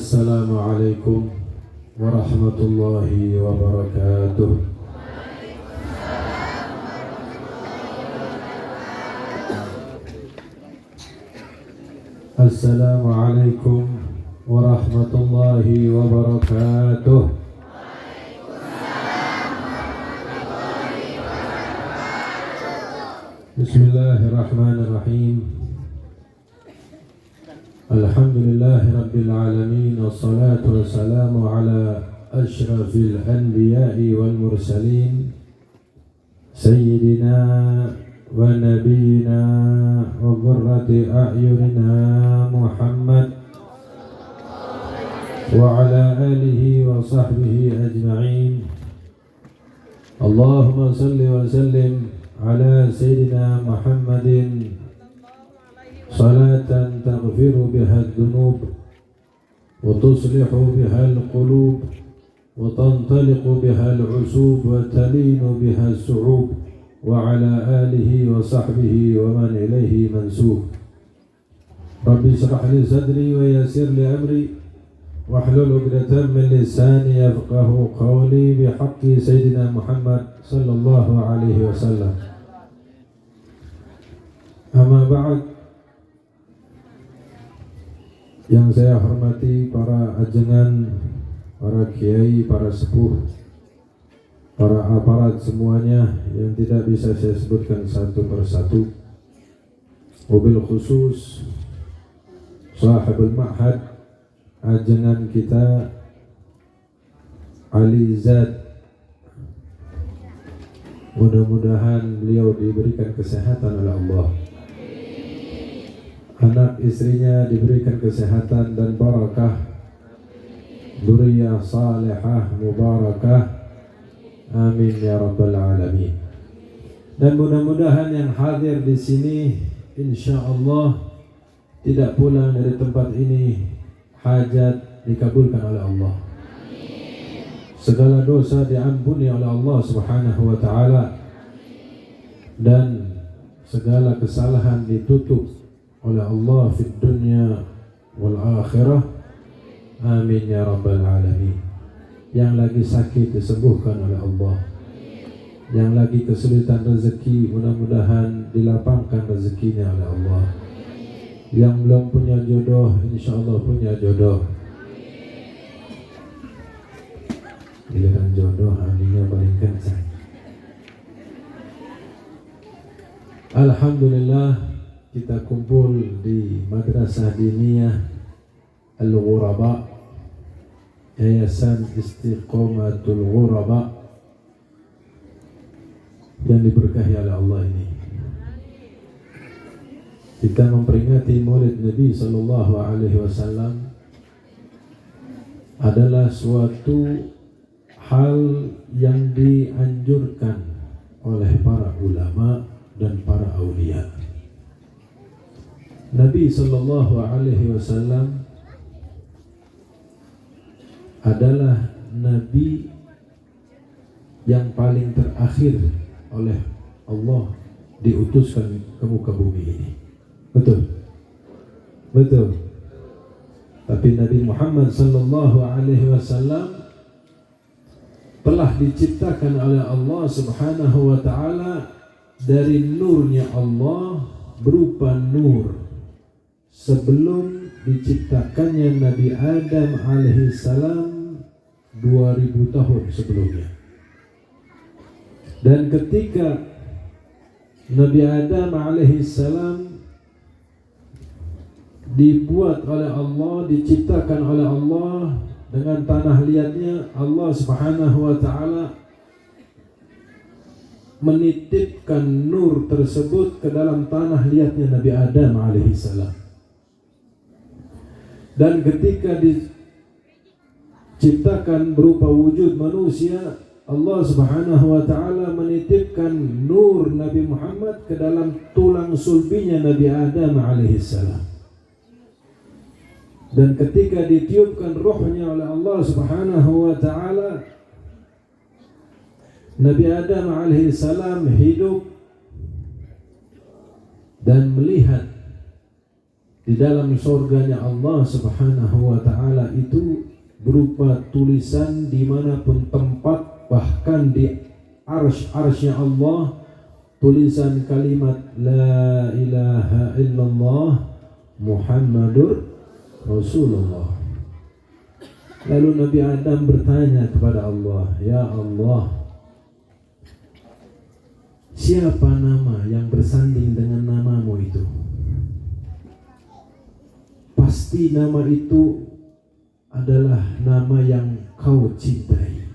Assalamualaikum warahmatullahi wabarakatuh. Assalamualaikum warahmatullahi wabarakatuh. Bismillahirrahmanirrahim. Alhamdulillahi Rabbil Alamin. Wassalatu wassalamu ala ashrafil anbiya'i wal mursalin Sayyidina wa nabiyina wa qurrati a'yunina Muhammad wa ala alihi wa sahbihi ajma'in. Allahumma salli wa sallim ala Sayyidina Muhammadin salatan taghfiru biha ad-dunub wa tuslihu biha al-qulub wa tantaliqu biha al-usub wa talinu biha as-su'ub wa ala alihi wa sahbihi wa man ilayhi mansub. Rabbi shrah li sadri wa yassir li amri wahlul 'uqdatam min lisani yafqahu qawli bihaqqi Sayyidina Muhammad sallallahu alaihi wasallam. Amma ba'd. Yang saya hormati para ajengan, para kiai, para sepuh, para aparat semuanya yang tidak bisa saya sebutkan satu persatu. Wabil khusus sahibul ma'had, ajengan kita Ali Zad. Mudah-mudahan beliau diberikan kesehatan oleh Allah. Anak istrinya diberikan kesehatan dan barakah, dzurriyyah salihah mubarakah, amin ya rabbal alamin. Dan mudah-mudahan yang hadir di sini insyaallah tidak pulang dari tempat ini hajat dikabulkan oleh Allah, segala dosa diampuni oleh Allah Subhanahu wa taala, dan segala kesalahan ditutup oleh Allah fid dunya wal akhirah, amin ya rabbal alamin. Yang lagi sakit disembuhkan oleh Allah, yang lagi kesulitan rezeki mudah-mudahan dilapangkan rezekinya oleh Allah, yang belum punya jodoh insyaallah punya jodoh. Giliran jodoh aminnya paling kencang. Alhamdulillah, kita kumpul di Madrasah Diniyah Al-Ghuraba, Yayasan Istiqomatul Ghuraba yang diberkahi oleh Allah ini. Kita memperingati Maulid Nabi sallallahu alaihi wasallam adalah suatu hal yang dianjurkan oleh para ulama dan para aulia. Nabi sallallahu alaihi wasallam adalah nabi yang paling terakhir oleh Allah diutuskan ke muka bumi ini. Betul? Betul. Tapi Nabi Muhammad sallallahu alaihi wasallam telah diciptakan oleh Allah Subhanahu wa taala dari nurnya Allah berupa nur sebelum diciptakannya Nabi Adam alaihi salam 2000 tahun sebelumnya. Dan ketika Nabi Adam alaihi salam dibuat oleh Allah, diciptakan oleh Allah dengan tanah liatnya, Allah Subhanahu wa taala menitipkan nur tersebut ke dalam tanah liatnya Nabi Adam alaihi salam. Dan ketika diciptakan berupa wujud manusia, Allah Subhanahu wa taala menitipkan nur Nabi Muhammad ke dalam tulang sulbinya Nabi Adam alaihi salam. Dan ketika ditiupkan rohnya oleh Allah Subhanahu wa taala, Nabi Adam alaihi salam hidup dan melihat di dalam surganya Allah Subhanahu wa ta'ala itu berupa tulisan dimanapun tempat, bahkan di arsy-arsy Allah, tulisan kalimat La ilaha illallah Muhammadur Rasulullah. Lalu Nabi Adam bertanya kepada Allah, Ya Allah, siapa nama yang bersanding dengan namamu itu? Pasti nama itu adalah nama yang kau cintai.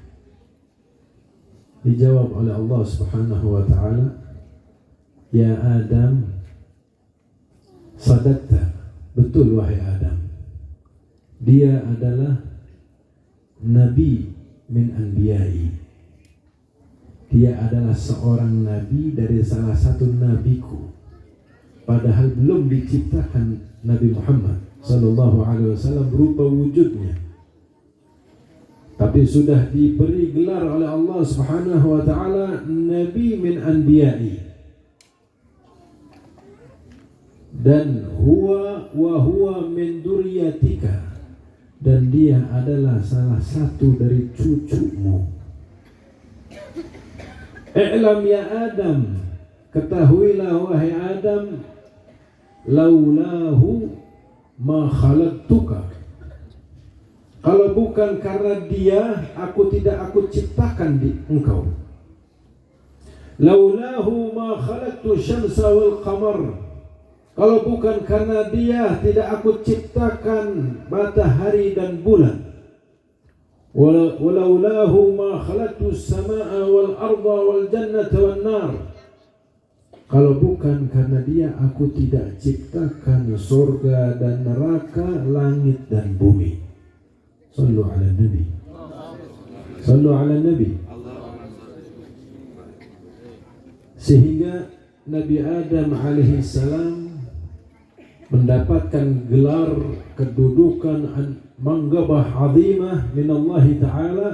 Dijawab oleh Allah Subhanahu wa ta'ala, Ya Adam, sadaqta, betul wahai Adam. Dia adalah Nabi min anbiya'i. Dia adalah seorang nabi dari salah satu nabiku. Padahal belum diciptakan Nabi Muhammad sallallahu alaihi wasallam berupa wujudnya, tapi sudah diberi gelar oleh Allah Subhanahu wa taala Nabi min anbiya'i. Dan huwa min duryatika, dan dia adalah salah satu dari cucumu. I'lam ya Adam, ketahuilah wahai Adam, laulahu ma khalaqtuka, kalau bukan karena dia aku ciptakan di engkau. Laulahu ma khalaqtu syamsa wal qamar, kalau bukan karena dia tidak aku ciptakan matahari dan bulan. Walaulahu ma khalaqtu as-samaa wal arda wal jannata wan nar, kalau bukan karena dia aku tidak ciptakan surga dan neraka, langit dan bumi. Sallu ala Nabi. Sallu ala Nabi. Sehingga Nabi Adam alaihi salam mendapatkan gelar kedudukan manggabah azimah min Allah Ta'ala,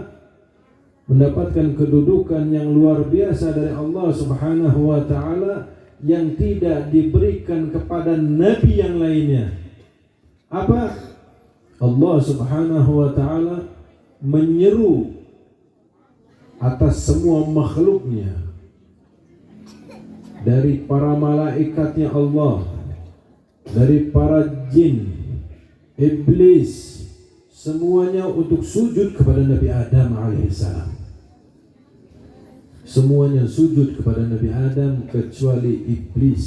mendapatkan kedudukan yang luar biasa dari Allah Subhanahu wa Ta'ala yang tidak diberikan kepada nabi yang lainnya. Apa? Allah Subhanahu wa Ta'ala menyeru atas semua makhluknya, dari para malaikatnya Allah, dari para jin, iblis, semuanya untuk sujud kepada Nabi Adam alaihissalam. Semuanya sujud kepada Nabi Adam kecuali iblis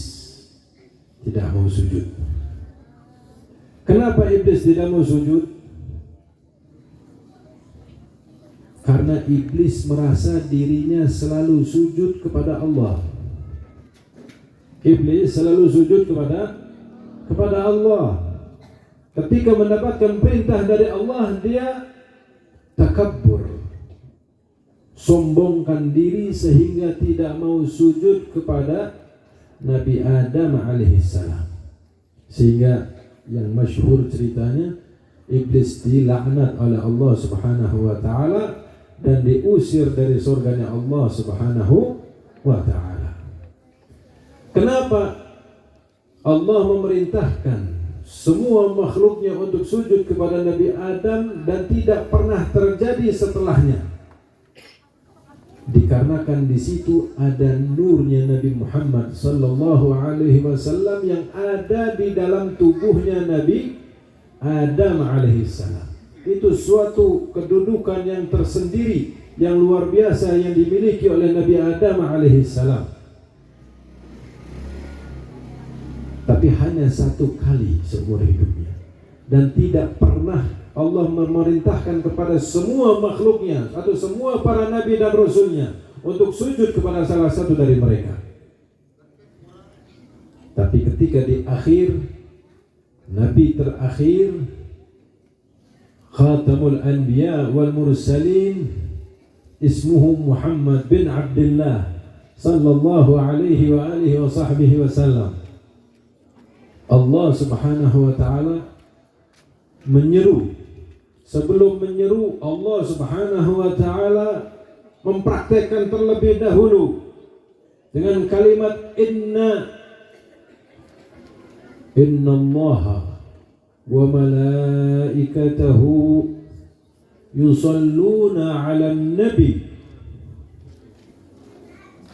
tidak mau sujud. Kenapa iblis tidak mau sujud? Karena iblis merasa dirinya selalu sujud kepada Allah. Iblis selalu sujud kepada Allah. Ketika mendapatkan perintah dari Allah, dia takabbur, sombongkan diri sehingga tidak mau sujud kepada Nabi Adam alaihissalam. Sehingga yang masyhur ceritanya, iblis dilaknat oleh Allah Subhanahu wa taala dan diusir dari surganya Allah Subhanahu wa taala. Kenapa Allah memerintahkan semua makhluknya untuk sujud kepada Nabi Adam dan tidak pernah terjadi setelahnya? Dikarenakan di situ ada nurnya Nabi Muhammad sallallahu alaihi wasallam yang ada di dalam tubuhnya Nabi Adam alaihi salam. Itu suatu kedudukan yang tersendiri, yang luar biasa yang dimiliki oleh Nabi Adam alaihi salam. Tapi hanya satu kali seumur hidupnya, dan tidak pernah Allah memerintahkan kepada semua makhluknya atau semua para nabi dan rasulnya untuk sujud kepada salah satu dari mereka. Tapi ketika di akhir, nabi terakhir, Khatamul Anbiya wal Mursalin, ismuhu Muhammad bin Abdullah sallallahu alaihi wa alihi wa sahbihi wasallam, Allah Subhanahu wa ta'ala menyeru. Sebelum menyeru, Allah Subhanahu wa ta'ala mempraktekkan terlebih dahulu dengan kalimat inna Innallaha wa malaikatahu yusalluna 'alan nabi.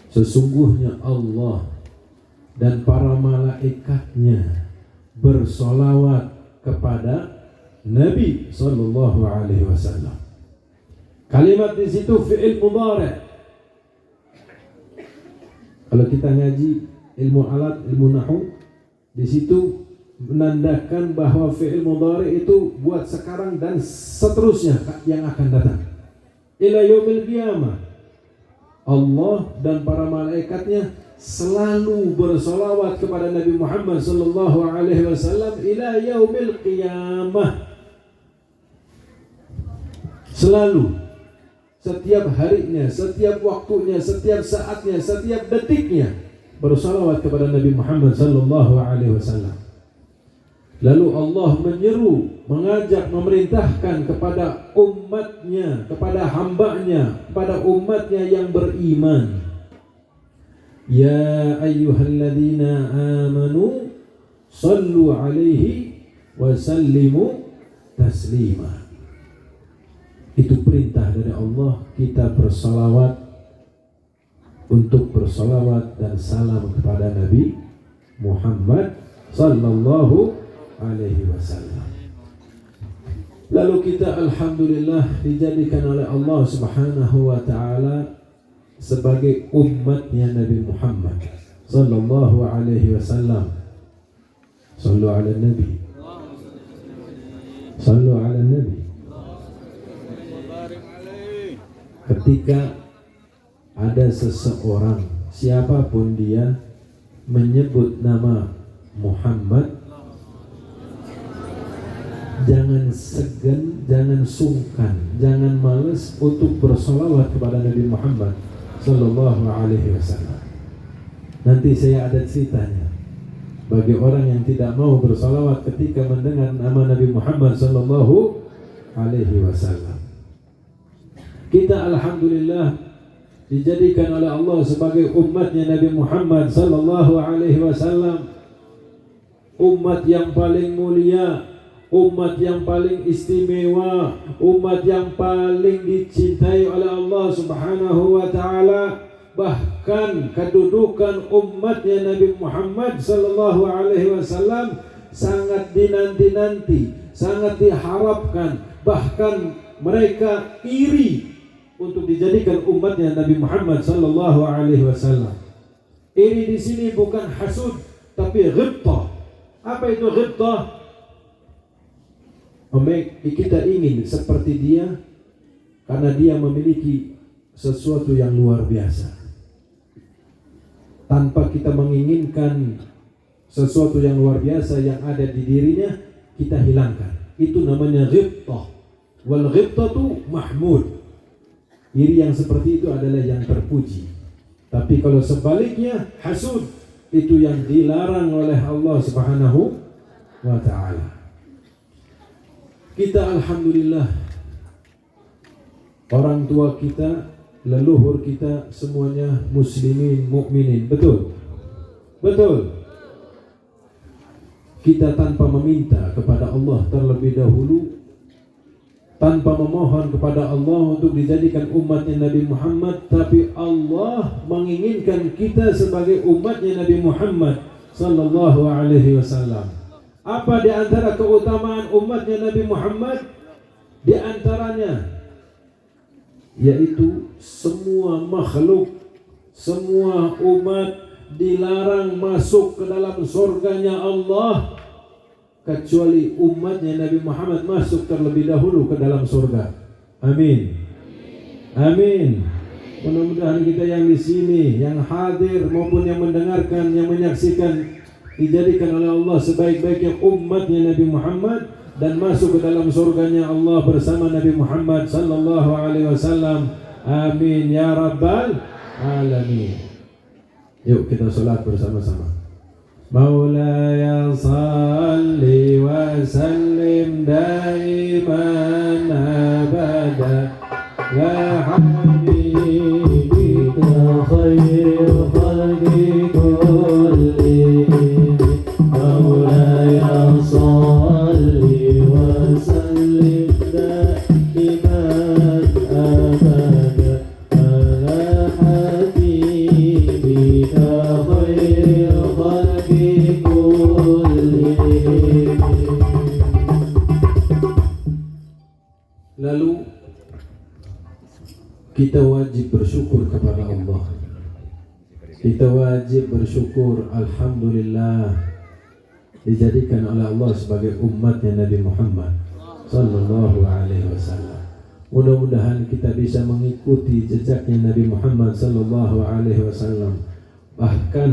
Sesungguhnya Allah dan para malaikatnya bersolawat kepada Nabi sallallahu alaihi wasallam. Kalimat di situ fi'il mudhari'. Kalau kita ngaji ilmu alat, ilmu nahwu, di situ menandakan bahwa fi'il mudhari' itu buat sekarang dan seterusnya yang akan datang. Ila yaumil qiyamah. Allah dan para malaikatnya selalu bersolawat kepada Nabi Muhammad sallallahu alaihi wasallam ila yaumil qiyamah. Selalu, setiap harinya, setiap waktunya, setiap saatnya, setiap detiknya bersolawat kepada Nabi Muhammad sallallahu alaihi wasallam. Lalu Allah menyeru, mengajak, memerintahkan kepada umatnya, kepada hambanya, kepada umatnya yang beriman. Ya ayyuhalladzina amanu sallu alaihi wa sallimu taslima. Itu perintah dari Allah, kita bersalawat, untuk bersalawat dan salam kepada Nabi Muhammad sallallahu alaihi wasallam. Lalu kita alhamdulillah dijadikan oleh Allah Subhanahu wa taala sebagai umatnya Nabi Muhammad sallallahu alaihi wasallam. Sallu ala Nabi. Sallu ala Nabi. Ketika ada seseorang, siapapun dia, menyebut nama Muhammad, jangan segan, jangan sungkan, jangan malas untuk bersolawat kepada Nabi Muhammad sallallahu alaihi wasallam. Nanti saya ada ceritanya bagi orang yang tidak mau bersolawat ketika mendengar nama Nabi Muhammad sallallahu alaihi wasallam. Kita alhamdulillah dijadikan oleh Allah sebagai umatnya Nabi Muhammad sallallahu alaihi wasallam, umat yang paling mulia, umat yang paling istimewa, umat yang paling dicintai oleh Allah Subhanahu wa taala. Bahkan kedudukan umatnya Nabi Muhammad sallallahu alaihi wasallam sangat dinanti-nanti, sangat diharapkan. Bahkan mereka iri untuk dijadikan umatnya Nabi Muhammad sallallahu alaihi wasallam. Iri di sini bukan hasud, tapi ghibtah. Apa itu ghibtah? Kita ingin seperti dia karena dia memiliki sesuatu yang luar biasa. Tanpa kita menginginkan sesuatu yang luar biasa yang ada di dirinya, kita hilangkan. Itu namanya ghibtah. Wal ghibtatu mahmud. Iri yang seperti itu adalah yang terpuji. Tapi kalau sebaliknya, hasud, itu yang dilarang oleh Allah Subhanahu wa ta'ala. Kita alhamdulillah, orang tua kita, leluhur kita semuanya muslimin, mukminin. Betul? Betul. Kita tanpa meminta kepada Allah terlebih dahulu, tanpa memohon kepada Allah untuk dijadikan umatnya Nabi Muhammad, tapi Allah menginginkan kita sebagai umatnya Nabi Muhammad sallallahu alaihi wasallam. Apa di antara keutamaan umatnya Nabi Muhammad? Di antaranya yaitu semua makhluk, semua umat dilarang masuk ke dalam surganya Allah kecuali umatnya Nabi Muhammad masuk terlebih dahulu ke dalam surga. Amin. Amin. Mudah-mudahan kita yang di sini, yang hadir maupun yang mendengarkan, yang menyaksikan, dijadikan oleh Allah sebaik-baiknya umatnya Nabi Muhammad dan masuk ke dalam surganya Allah bersama Nabi Muhammad sallallahu alaihi wasallam. Amin ya rabbal alamin. Yuk kita salat bersama-sama. Maulaya salli wa sallim daiman abada ya habibika khairul khalqi kullihim. Maulaya Lalu kita wajib bersyukur kepada Allah. Kita wajib bersyukur, alhamdulillah, dijadikan oleh Allah sebagai umatnya Nabi Muhammad sallallahu alaihi wasallam. Mudah-mudahan kita bisa mengikuti jejaknya Nabi Muhammad sallallahu alaihi wasallam. Bahkan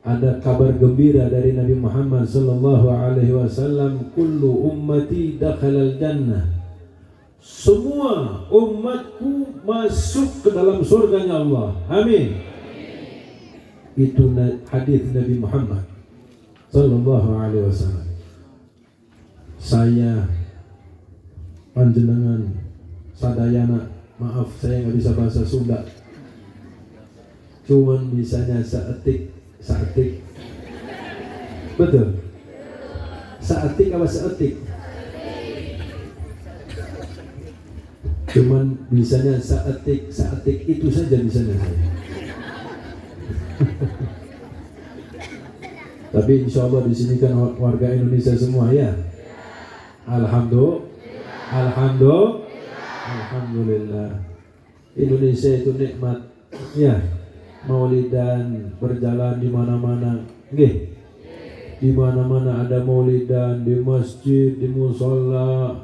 ada kabar gembira dari Nabi Muhammad sallallahu alaihi wasallam, kullu ummati dakhalal jannah. Semua umatku masuk ke dalam surganya Allah. Amin. Itu hadis Nabi Muhammad sallallahu alaihi wasallam. Saya panjenengan sadayana, maaf saya nggak bisa bahasa Sunda, cuman bisanya seetik. Betul? Seetik apa seetik? Cuman bisanya seetik itu saja bisanya saya. Tapi insya Allah di sini kan warga Indonesia semua ya. Alhamdulillah. Indonesia itu nikmat ya. Maulidan berjalan di mana-mana. Nggih. Di mana-mana ada maulidan, di masjid, di mushola,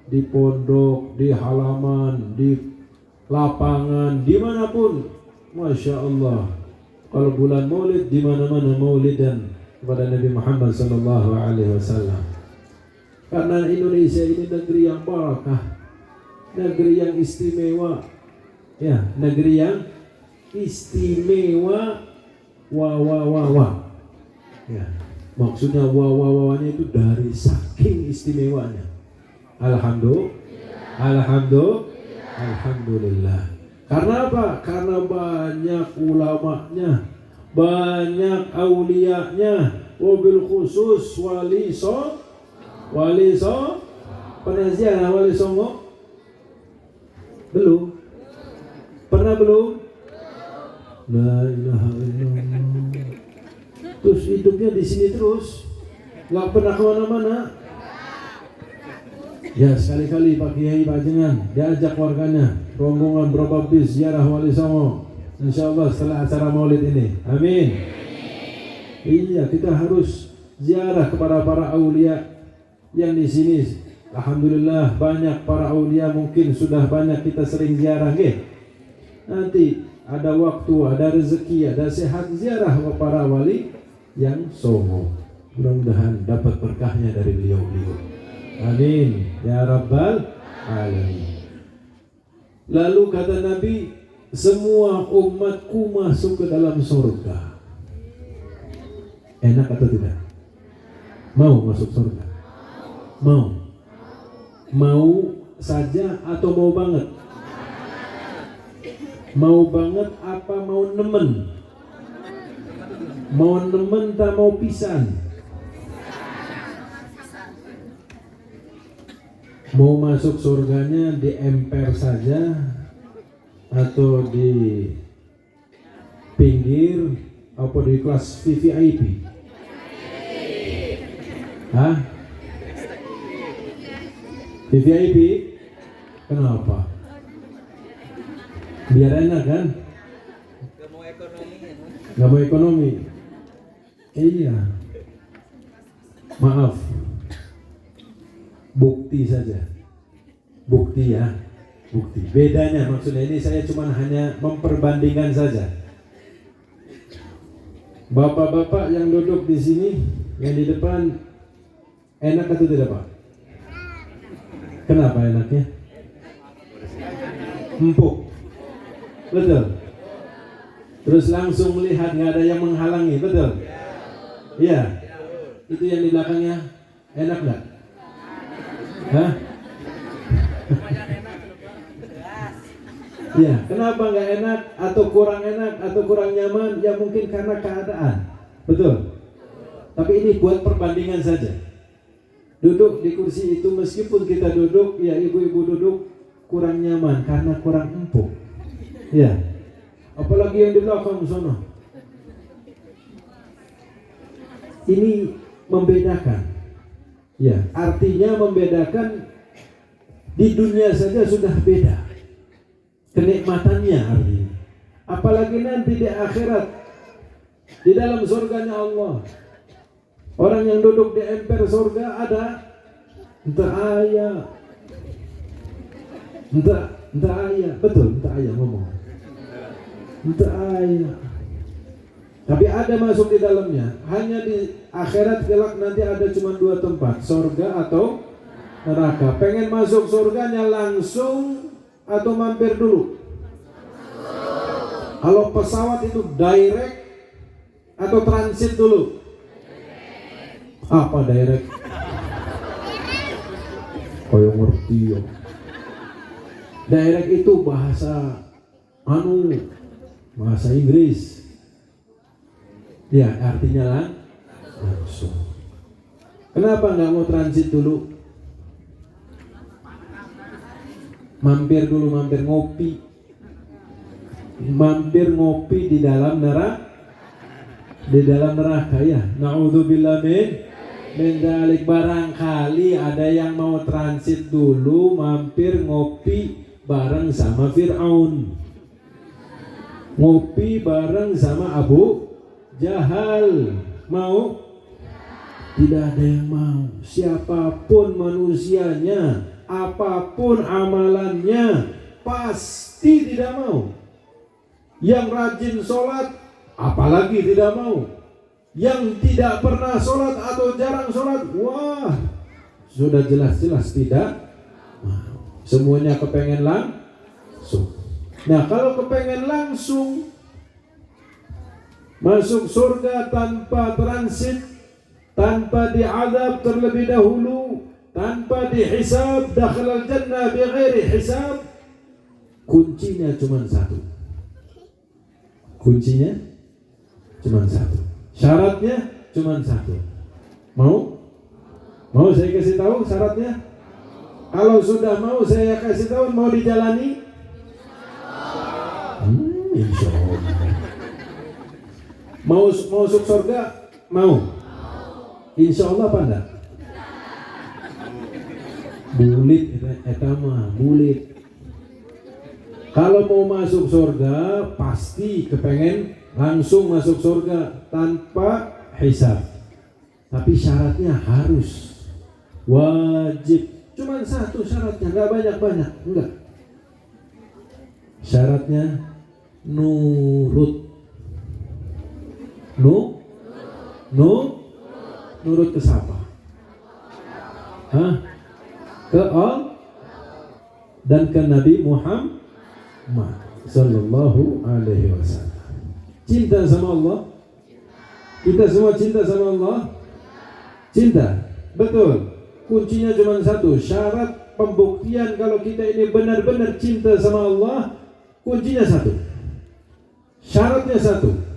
di pondok, di halaman, di lapangan, dimanapun. Masya Allah. Kalau bulan maulid, di mana-mana maulidan kepada Nabi Muhammad sallallahu alaihi wasallam. Karena Indonesia ini negeri yang barakah, negeri yang istimewa. Ya, negeri yang istimewa. Ya, maksudnya wawanya itu dari saking istimewanya. Alhamdulillah. Karena apa? Karena banyak ulamanya, banyak auliyanya, wabil khusus wali penasihat wali songo belum? Pernah belum? La ilaha illallah. Terus hidupnya di sini terus, nggak pernah kemana-mana. Ya sekali-kali Pak Kiai Panjenengan diajak warganya rombongan berapa bis ziarah Wali Songo. Insyaallah setelah acara Maulid ini. Amin. Iya, kita harus ziarah kepada para aulia yang di sini. Alhamdulillah banyak para aulia, mungkin sudah banyak kita sering ziarah nggih. Nanti ada waktu, ada rezeki, ada sehat, ziarah para wali yang songo. Mudah-mudahan dapat berkahnya dari beliau-beliau. Amin ya rabbal alamin. Lalu kata Nabi, semua umatku masuk ke dalam surga. Enak atau tidak? Mau masuk surga? Mau saja atau mau banget? Mau banget apa mau nemen? Mau nemen tak mau pisan? Mau masuk surganya di emper saja atau di pinggir apa di kelas VVIP? Hah? VVIP? Kenapa? Biar enak kan? Gak mau ekonomi. Iya. Maaf. Bukti saja. Bukti ya. Bukti. Bedanya maksudnya ini saya cuma hanya memperbandingkan saja. Bapak-bapak yang duduk di sini, yang di depan, enak atau tidak Pak? Kenapa enaknya? Empuk. Betul. Terus langsung melihat, nggak ada yang menghalangi, betul? Iya. Itu yang di belakangnya enak nggak? Hah? Iya. Kenapa nggak enak atau kurang nyaman? Ya mungkin karena keadaan, betul. Tapi ini buat perbandingan saja. Duduk di kursi itu meskipun kita duduk, ya ibu-ibu duduk kurang nyaman karena kurang empuk. Ya. Apalagi yang di belakang sana. Ini membedakan. Ya, artinya membedakan Di dunia saja sudah beda kenikmatannya artinya. Apalagi nanti di akhirat, di dalam surganya Allah. Orang yang duduk di emper surga ada entah ayah, entah ayah, betul, entah ayah ngomong, entah ayah. Tapi ada masuk di dalamnya. Hanya di akhirat kelak nanti ada cuma 2 tempat, surga atau neraka. Pengen masuk surganya langsung atau mampir dulu? Kalau pesawat itu direct atau transit dulu? Apa direct? Kau yang ngerti ya. Direct itu bahasa bahasa Inggris. Ya, artinya langsung. Kenapa nggak mau transit dulu? Mampir dulu, mampir ngopi di dalam neraka ya. Na'udzubillah min dzalik. Barangkali ada yang mau transit dulu, mampir ngopi bareng sama Fir'aun, ngopi bareng sama Abu Jahal. Mau? Tidak ada yang mau. Siapapun manusianya, apapun amalannya, pasti tidak mau. Yang rajin sholat, apalagi tidak mau. Yang tidak pernah sholat atau jarang sholat, wah, sudah jelas-jelas tidak mau. Semuanya kepengen langsung. Nah, kalau kepengen langsung masuk surga tanpa transit, tanpa diazab terlebih dahulu, tanpa dihisab, dakhalal jannah bighairi hisab, kuncinya cuma satu. Kuncinya cuma satu. Syaratnya cuma satu. Mau? Mau saya kasih tahu syaratnya? Kalau sudah mau saya kasih tahu, mau dijalani? Insya Allah. Mau masuk surga? Mau? Insya Allah apa enggak? Bulit, etama, bulit. Kalau mau masuk surga, pasti kepengen langsung masuk surga tanpa hisab. Tapi syaratnya harus wajib. Cuman satu syaratnya, nggak banyak-banyak, enggak. Syaratnya nurut. Nurut ke siapa? Ke Allah dan ke Nabi Muhammad sallallahu alaihi wasallam. Cinta sama Allah. Kita semua cinta sama Allah. Cinta, betul. Kuncinya cuma satu. Syarat pembuktian kalau kita ini benar-benar cinta sama Allah, kuncinya satu. Syaratnya satu.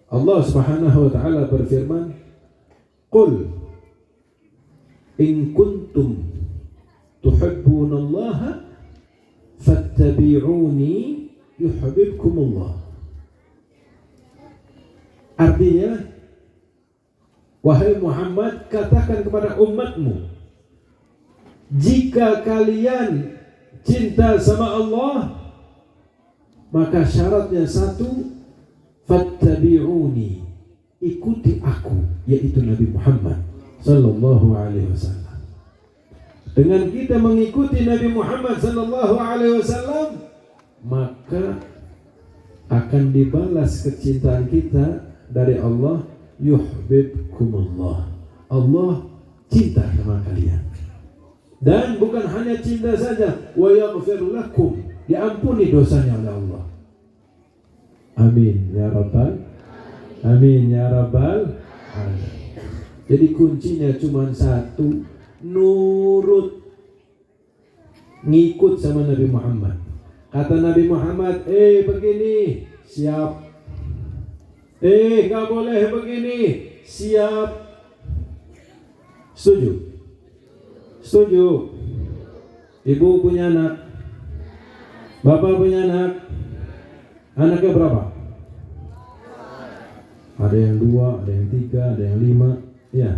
Allah Subhanahu wa taala berfirman, "Qul in kuntum tuhibbunallaha fattabi'uni yuhibbukumullah." Artinya, wahai Muhammad, katakan kepada umatmu, jika kalian cinta sama Allah, maka syaratnya satu, fattabi'uni, ikuti aku, yaitu Nabi Muhammad sallallahu alaihi wasallam. Dengan kita mengikuti Nabi Muhammad sallallahu alaihi wasallam, maka akan dibalas kecintaan kita dari Allah, yuhibbukumullah. Allah cinta sama kalian. Dan bukan hanya cinta saja, wa yaghfir lakum, diampuni dosanya oleh Allah. Amin ya rabbal, amin ya rabbal alamin. Jadi kuncinya cuma satu, nurut, ngikut sama Nabi Muhammad. Kata Nabi Muhammad, begini, siap. Gak boleh begini, siap. Setuju? Setuju. Ibu punya anak, bapak punya anak. Anaknya berapa? Ada yang 2, ada yang 3, ada yang 5, ya.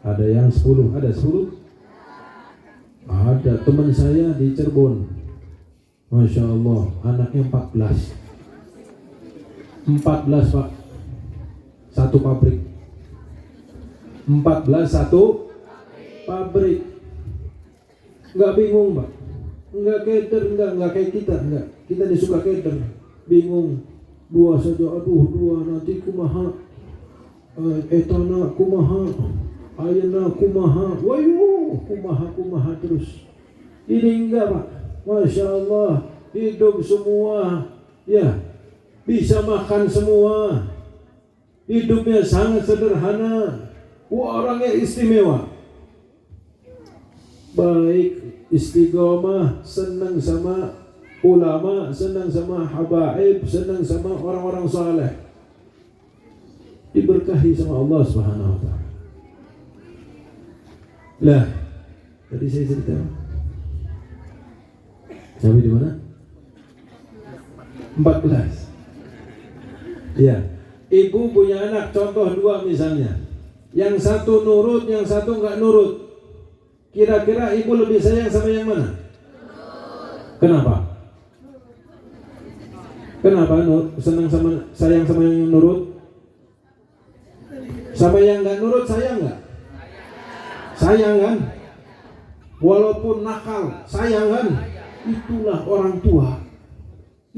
Ada yang 10, ada 10. Ada teman saya di Cirebon, Masya Allah, anaknya 14 Pak, satu pabrik. 14 satu pabrik. Enggak bingung Pak, enggak keder, enggak kayak kita, enggak. Kita disuka keder, bingung. Dua saja, aduh dua nanti kumaha, etana kumaha, ayana kumaha, wayu kumaha terus. Ini enggak Pak, Masya Allah, hidup semua, ya, bisa makan semua, hidupnya sangat sederhana. Orangnya istimewa, baik, istiqomah, senang sama ulama, senang sama habaib, senang sama orang-orang saleh, diberkahi sama Allah Subhanahu wa ta'ala. Lah, tadi saya cerita sampai di mana? 14. Ya, ibu punya anak, contoh 2 misalnya. Yang satu nurut, yang satu enggak nurut. Kira-kira ibu lebih sayang sama yang mana? Kenapa? Kenapa sayang sama yang nurut? Sama yang enggak nurut sayang enggak? Sayang kan? Walaupun nakal, sayang kan? Itulah orang tua.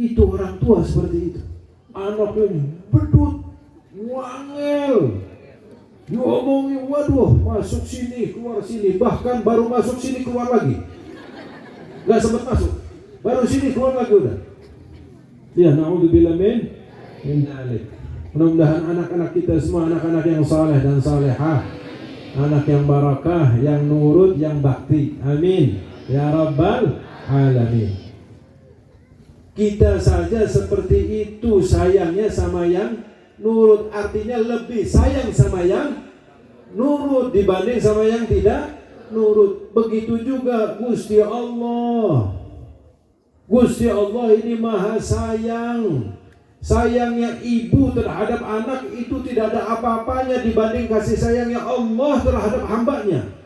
Itu orang tua seperti itu. Anaknya bedut, wangel, diomongin, waduh, masuk sini, keluar sini, bahkan baru masuk sini keluar lagi, nggak sempat masuk, baru sini keluar lagi udah. Ya, na'udzubillah min dzalik. Mudah-mudahan anak-anak kita semua anak-anak yang saleh dan salehah, anak yang barakah, yang nurut, yang bakti. Amin ya rabbal alamin. Kita saja seperti itu sayangnya sama yang nurut, artinya lebih sayang sama yang nurut dibanding sama yang tidak nurut. Begitu juga Gusti Allah. Gusti Allah ini maha sayang. Sayangnya ibu terhadap anak itu tidak ada apa-apanya dibanding kasih sayangnya Allah terhadap hambanya.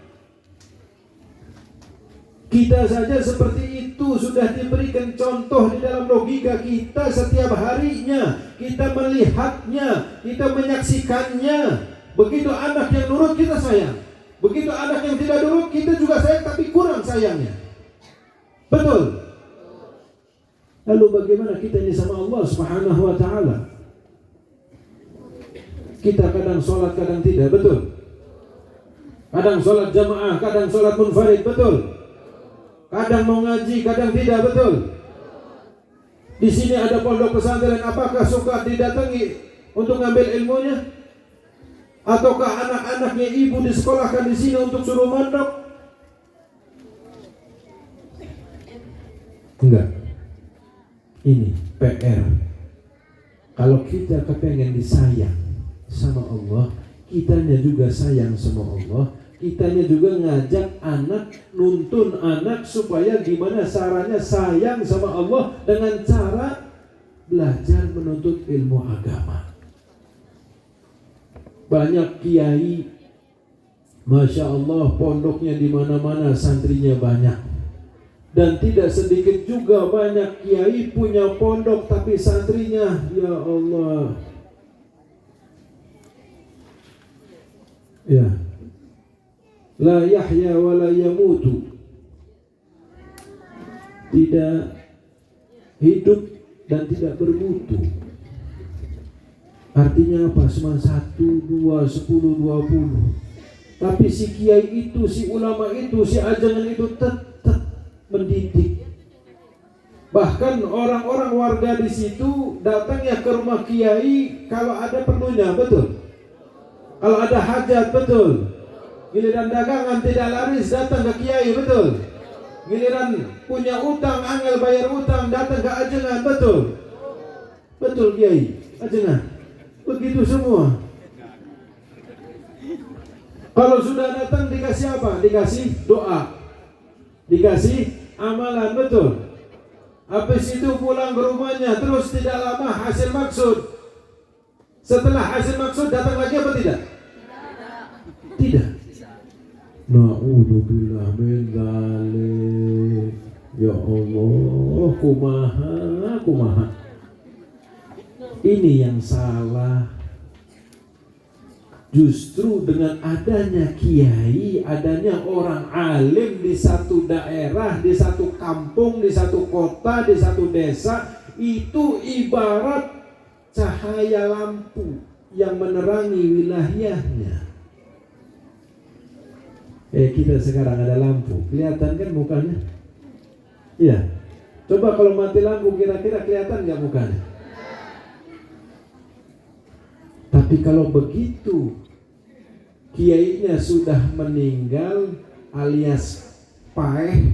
Kita saja seperti itu sudah diberikan contoh di dalam logika kita setiap harinya. Kita melihatnya, kita menyaksikannya. Begitu anak yang nurut kita sayang, begitu anak yang tidak nurut kita juga sayang, tapi kurang sayangnya. Betul? Lalu bagaimana kita ini sama Allah Subhanahu wa ta'ala? Kita kadang sholat, kadang tidak, betul? Kadang sholat jamaah, kadang sholat munfarid, betul? Kadang mau ngaji, kadang tidak, betul? Di sini ada pondok pesantren, apakah suka didatangi untuk ngambil ilmunya? Ataukah anak-anaknya ibu disekolahkan di sini untuk suruh mondok? Enggak. Ini PR. Kalau kita kepengen disayang sama Allah, kitanya juga sayang sama Allah. Kitanya juga ngajak anak, nuntun anak supaya gimana caranya sayang sama Allah dengan cara belajar menuntut ilmu agama. Banyak kiai, Masya Allah, pondoknya di mana-mana, santrinya banyak. Dan tidak sedikit juga banyak kiai punya pondok tapi santrinya, ya Allah, ya, la yahya wa la yamutu, tidak hidup dan tidak bermutu. Artinya apa? Cuma 1, 2, 10, 20. Tapi si kiai itu, si ulama itu, si ajangan itu tetap mendidik. Bahkan orang-orang warga di situ datangnya ke rumah kiai kalau ada perlunya, betul? Kalau ada hajat, betul? Giliran dagangan tidak laris, datang ke kiai, betul? Giliran punya utang, angel bayar utang, datang ke ajengan, betul? Betul kiai, ajengan. Begitu semua. Kalau sudah datang dikasih apa? Dikasih doa, dikasih amalan, betul? Habis itu pulang ke rumahnya, terus tidak lama hasil maksud. Setelah hasil maksud datang lagi apa tidak? Tidak. Na'udzubillah min dzalik. Ya Allah, kumaha. Ini yang salah. Justru dengan adanya kiai, adanya orang alim di satu daerah, di satu kampung, di satu kota, di satu desa, itu ibarat cahaya lampu yang menerangi wilayahnya. Kita sekarang ada lampu, kelihatan kan mukanya? Iya. Coba kalau mati lampu kira-kira kelihatan nggak mukanya? Tapi kalau begitu kiainya sudah meninggal alias paeh,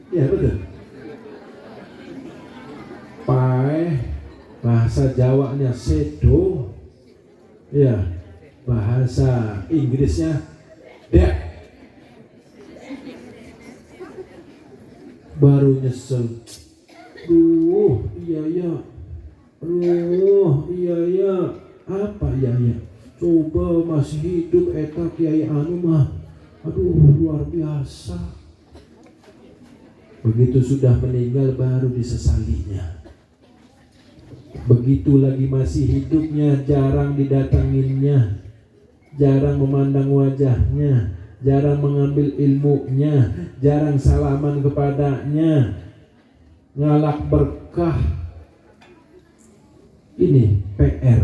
ya betul. Paeh, bahasa Jawanya sedo, ya bahasa Inggrisnya dek. Baru nyesel, iya, apa ya, coba masih hidup eta kiai anu mah, luar biasa. Begitu sudah meninggal baru disesalinya. Begitu lagi masih hidupnya jarang didatanginnya, jarang memandang wajahnya, jarang mengambil ilmunya, jarang salaman kepadanya, ngalak berkah. Ini PR.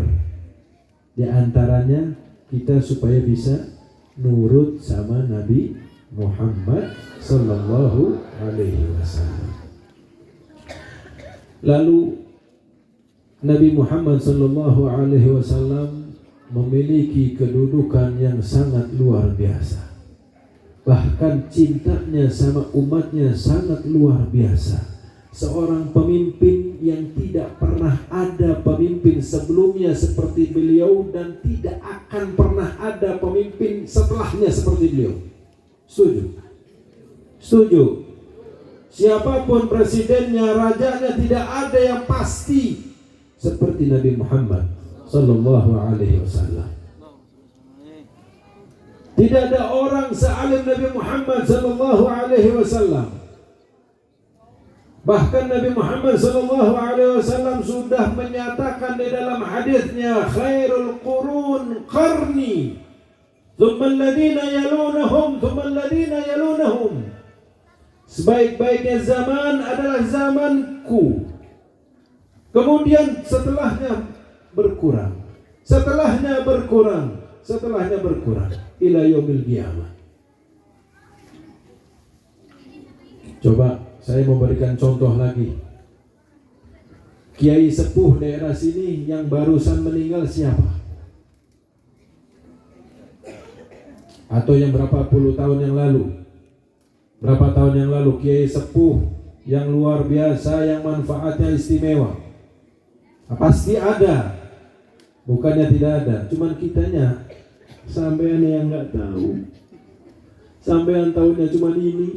Di antaranya kita supaya bisa nurut sama Nabi Muhammad sallallahu alaihi wasallam. Lalu Nabi Muhammad sallallahu alaihi wasallam memiliki kedudukan yang sangat luar biasa. Bahkan cintanya sama umatnya sangat luar biasa. Seorang pemimpin yang tidak pernah ada pemimpin sebelumnya seperti beliau dan tidak akan pernah ada pemimpin setelahnya seperti beliau. Setuju? Setuju? Siapapun presidennya, rajanya, tidak ada yang pasti seperti Nabi Muhammad sallallahu alaihi wasallam. Tidak ada orang sealim Nabi Muhammad sallallahu alaihi wasallam. Bahkan Nabi Muhammad sallallahu alaihi wasallam sudah menyatakan di dalam hadisnya, khairul qurun qarni, thumma alladhina yalunahum, thumma alladhina yalunahum. Sebaik-baiknya zaman adalah zamanku. Kemudian setelahnya berkurang, setelahnya berkurang, setelahnya berkurang ila yaumil qiyamah. Coba saya memberikan contoh lagi. Kiai sepuh daerah sini yang barusan meninggal siapa? Atau yang berapa puluh tahun yang lalu? Berapa tahun yang lalu kiai sepuh yang luar biasa, yang manfaatnya istimewa? Pasti ada. Bukannya tidak ada, cuman kitanya sampean yang nggak tahu. Sampean tahunya cuman ini.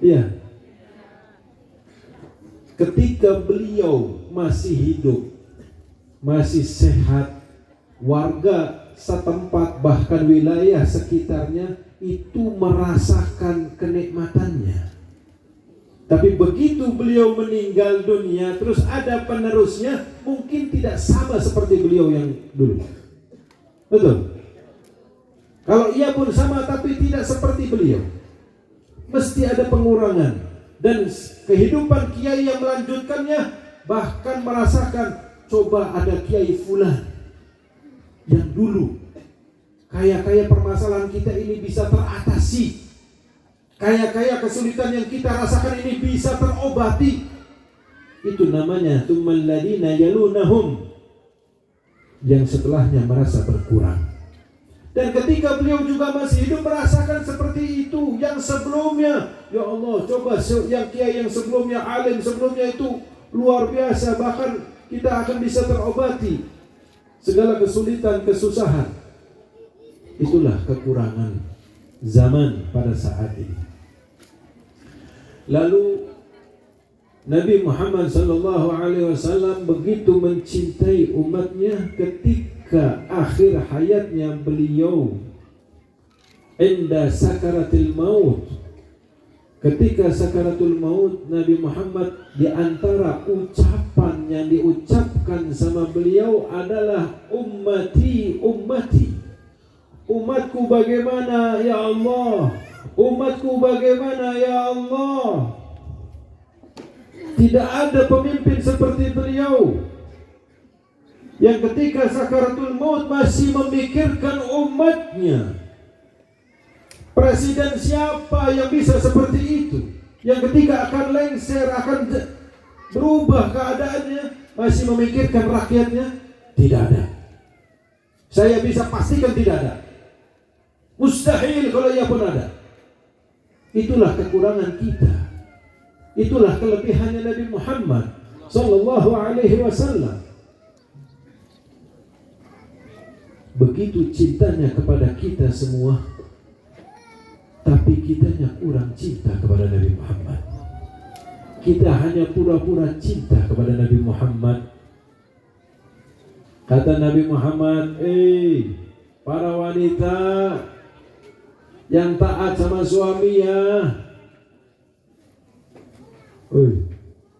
Iya. Ketika beliau masih hidup, masih sehat, warga setempat bahkan wilayah sekitarnya itu merasakan kenikmatannya. Tapi begitu beliau meninggal dunia, terus ada penerusnya, mungkin tidak sama seperti beliau yang dulu. Betul? Kalau ia pun sama tapi tidak seperti beliau, mesti ada pengurangan. Dan kehidupan kiai yang melanjutkannya bahkan merasakan, coba ada kiai fulan yang dulu kaya-kaya permasalahan kita ini bisa teratasi, kaya-kaya kesulitan yang kita rasakan ini bisa terobati. Itu namanya tsummal ladzina yalunahum, yang setelahnya merasa berkurang. Dan ketika beliau juga masih hidup merasakan seperti itu. Yang sebelumnya, ya Allah, coba yang kiai yang sebelumnya, alim sebelumnya itu luar biasa, bahkan kita akan bisa terobati segala kesulitan, kesusahan. Itulah kekurangan zaman pada saat ini. Lalu Nabi Muhammad SAW begitu mencintai umatnya ketika akhir hayatnya beliau inda sakaratil maut. Ketika sakaratul maut, Nabi Muhammad di antara ucapan yang diucapkan sama beliau adalah ummati, ummati. Umatku bagaimana ya Allah? Umatku bagaimana ya Allah? Tidak ada pemimpin seperti beliau yang ketika sakaratul maut masih memikirkan umatnya. Presiden siapa yang bisa seperti itu? Yang ketika akan lengser, akan berubah keadaannya, masih memikirkan rakyatnya? Tidak ada. Saya bisa pastikan tidak ada. Mustahil kalau ia pun ada. Itulah kekurangan kita. Itulah kelebihannya Nabi Muhammad sallallahu alaihi wasallam. Begitu cintanya kepada kita semua, tapi kitanya kurang cinta kepada Nabi Muhammad. Kita hanya pura-pura cinta kepada Nabi Muhammad. Kata Nabi Muhammad, para wanita yang taat sama suami ya.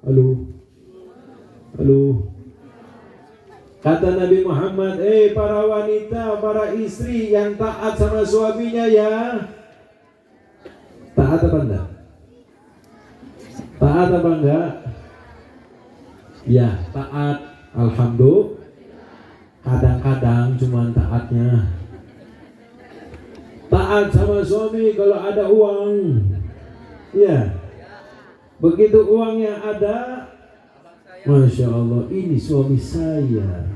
Halo. Kata Nabi Muhammad, para wanita, para istri yang taat sama suaminya ya. Taat apa enggak? Taat apa enggak? Ya, taat. Alhamdulillah. Kadang-kadang cuma taatnya. Taat sama suami kalau ada uang. Ya. Begitu uangnya ada, Masya Allah, ini suami saya.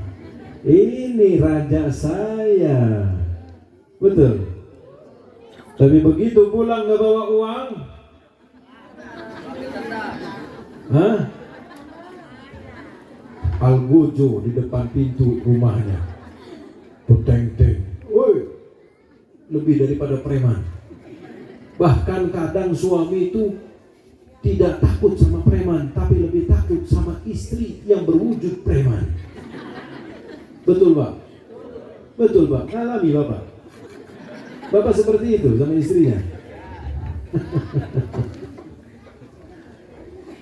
Ini raja saya. Betul. Tapi begitu pulang nggak bawa uang, algojo di depan pintu rumahnya, peteng-teng, lebih daripada preman. Bahkan kadang suami itu tidak takut sama preman, tapi lebih takut sama istri yang berwujud preman. Betul Pak? Betul Pak? Ngalami Bapak? Bapak seperti itu sama istrinya.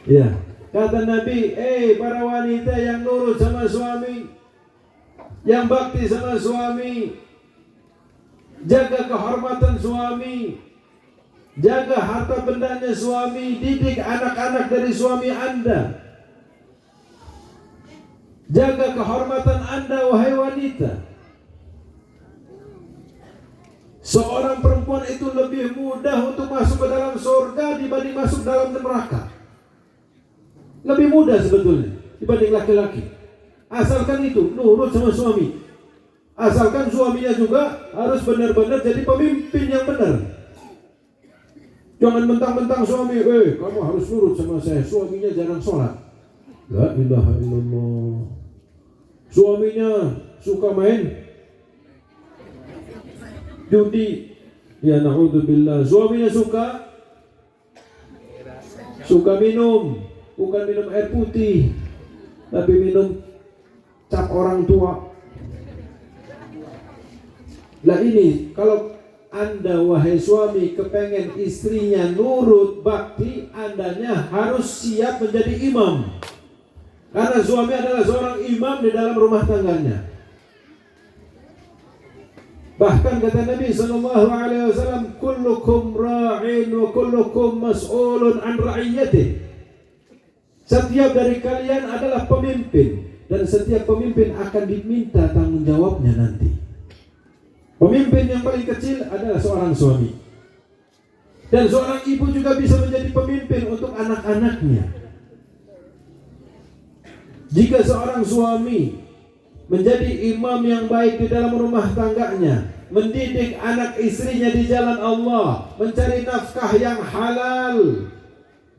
Ya, kata Nabi, para wanita yang nurut sama suami, yang bakti sama suami, jaga kehormatan suami, jaga harta bendanya suami, didik anak-anak dari suami Anda. Jaga kehormatan Anda wahai wanita. Seorang perempuan itu lebih mudah untuk masuk ke dalam surga dibanding masuk dalam neraka. Lebih mudah sebetulnya dibanding laki-laki. Asalkan itu nurut sama suami. Asalkan suaminya juga harus benar-benar jadi pemimpin yang benar. Jangan mentang-mentang suami, kamu harus nurut sama saya. Suaminya jarang sholat. La ilaha illallah. Suaminya suka main judi, ya na'udzubillah. Suaminya suka minum, bukan minum air putih, tapi minum cap orang tua. Lah ini kalau Anda wahai suami kepengen istrinya nurut bakti, Andanya harus siap menjadi imam. Karena suami adalah seorang imam di dalam rumah tangganya. Bahkan kata Nabi SAW, kullukum ra'in wa kullukum mas'ulun an ra'iyatih. Setiap dari kalian adalah pemimpin, dan setiap pemimpin akan diminta tanggung jawabnya nanti. Pemimpin yang paling kecil adalah seorang suami, dan seorang ibu juga bisa menjadi pemimpin untuk anak-anaknya. Jika seorang suami menjadi imam yang baik di dalam rumah tangganya, mendidik anak istrinya di jalan Allah, mencari nafkah yang halal,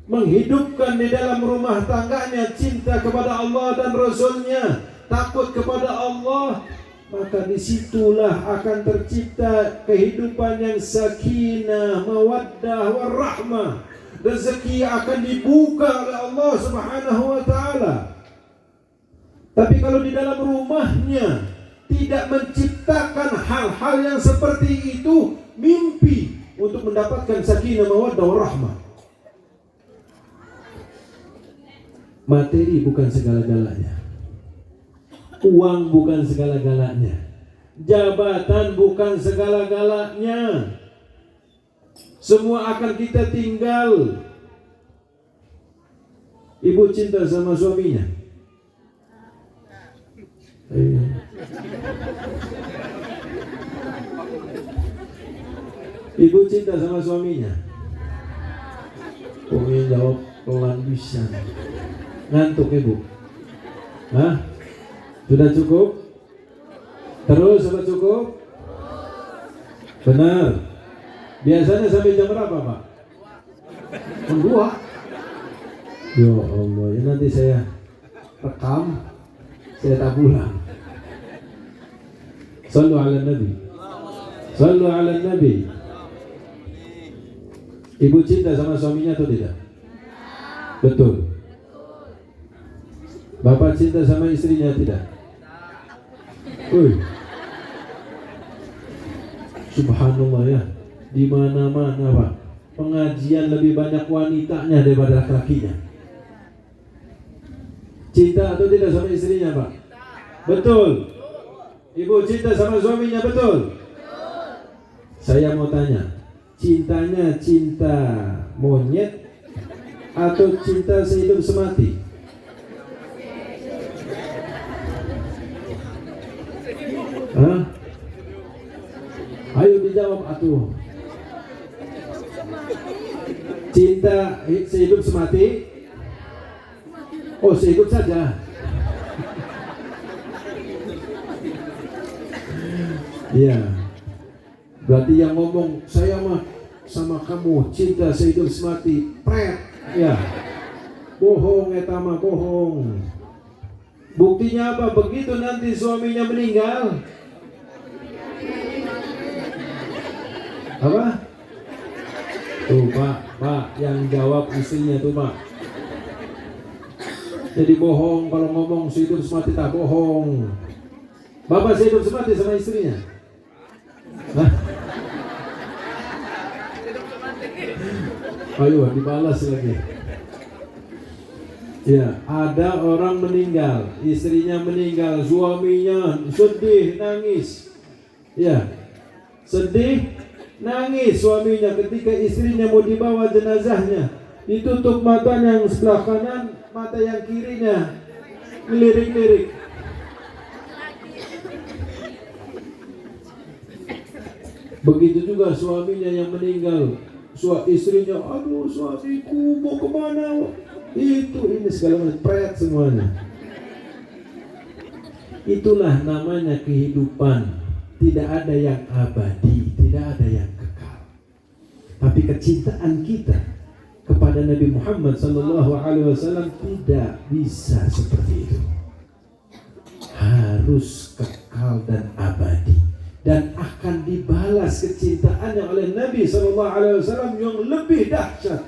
menghidupkan di dalam rumah tangganya cinta kepada Allah dan Rasulnya, takut kepada Allah, maka disitulah akan tercipta kehidupan yang sakinah, mawaddah, warahmah. Rezeki akan dibuka oleh Allah Subhanahu wa ta'ala. Tapi kalau di dalam rumahnya tidak menciptakan hal-hal yang seperti itu, mimpi untuk mendapatkan sakinah, mawaddah, warahmah. Materi bukan segala-galanya. Uang bukan segala-galanya. Jabatan bukan segala-galanya. Semua akan kita tinggal. Ibu cinta sama suaminya. Ibu cinta sama suaminya. Pokoknya jawab pelan bisa. Ngantuk ibu? Hah? Sudah cukup? Terus sudah cukup? Benar. Biasanya sampai jam berapa, Pak? Jam 2. Ya Allah, ya nanti saya rekam, saya tak pulang. Sallu ala Nabi. Sallu ala Nabi. Ibu cinta sama suaminya atau tidak? Betul. Bapak cinta sama istrinya tidak? Subhanallah ya. Di mana-mana Pak, pengajian lebih banyak wanitanya daripada laki-lakinya. Cinta atau tidak sama istrinya Pak? Betul. Ibu cinta sama suaminya, betul? Saya mau tanya, cintanya cinta monyet atau cinta sehidup semati? Hah? Ayo dijawab atuh. Cinta sehidup semati? Oh, sehidup saja. Iya. Berarti yang ngomong saya mah sama kamu cinta sehidup semati, pret. Ya. Bohong eta mah, bohong. Buktinya apa? Begitu nanti suaminya meninggal. Apa? Tuh Pak, yang jawab istrinya tuh Pak. Jadi bohong kalau ngomong sehidup semati, tak bohong. Bapak sehidup semati sama istrinya? Hah? Ayo dibalas lagi. Ya, ada orang meninggal, istrinya meninggal, suaminya sedih, nangis. Ya, sedih, nangis suaminya ketika istrinya mau dibawa jenazahnya. Ditutup mata yang sebelah kanan, mata yang kirinya ngelirik-lirik. Begitu juga suaminya yang meninggal, istrinya, aduh suamiku mau kemana? Ini segala macam pret semuanya. Itulah namanya kehidupan. Tidak ada yang abadi, tidak ada yang kekal. Tapi kecintaan kita kepada Nabi Muhammad SAW tidak bisa seperti itu. Harus kekal dan abadi, dan akan dibalas kecintaannya oleh Nabi SAW yang lebih dahsyat.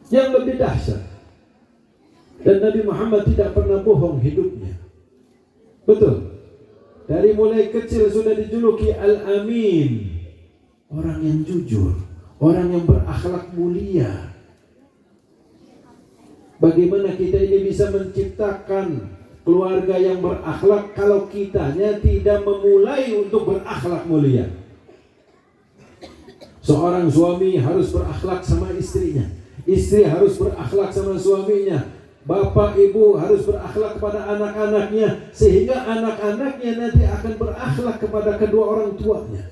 Yang lebih dahsyat. Dan Nabi Muhammad tidak pernah bohong hidupnya. Betul. Dari mulai kecil sudah dijuluki Al-Amin, orang yang jujur, orang yang berakhlak mulia. Bagaimana kita ini bisa menciptakan keluarga yang berakhlak kalau kitanya tidak memulai untuk berakhlak mulia? Seorang suami harus berakhlak sama istrinya, istri harus berakhlak sama suaminya, bapak ibu harus berakhlak kepada anak-anaknya, sehingga anak-anaknya nanti akan berakhlak kepada kedua orang tuanya.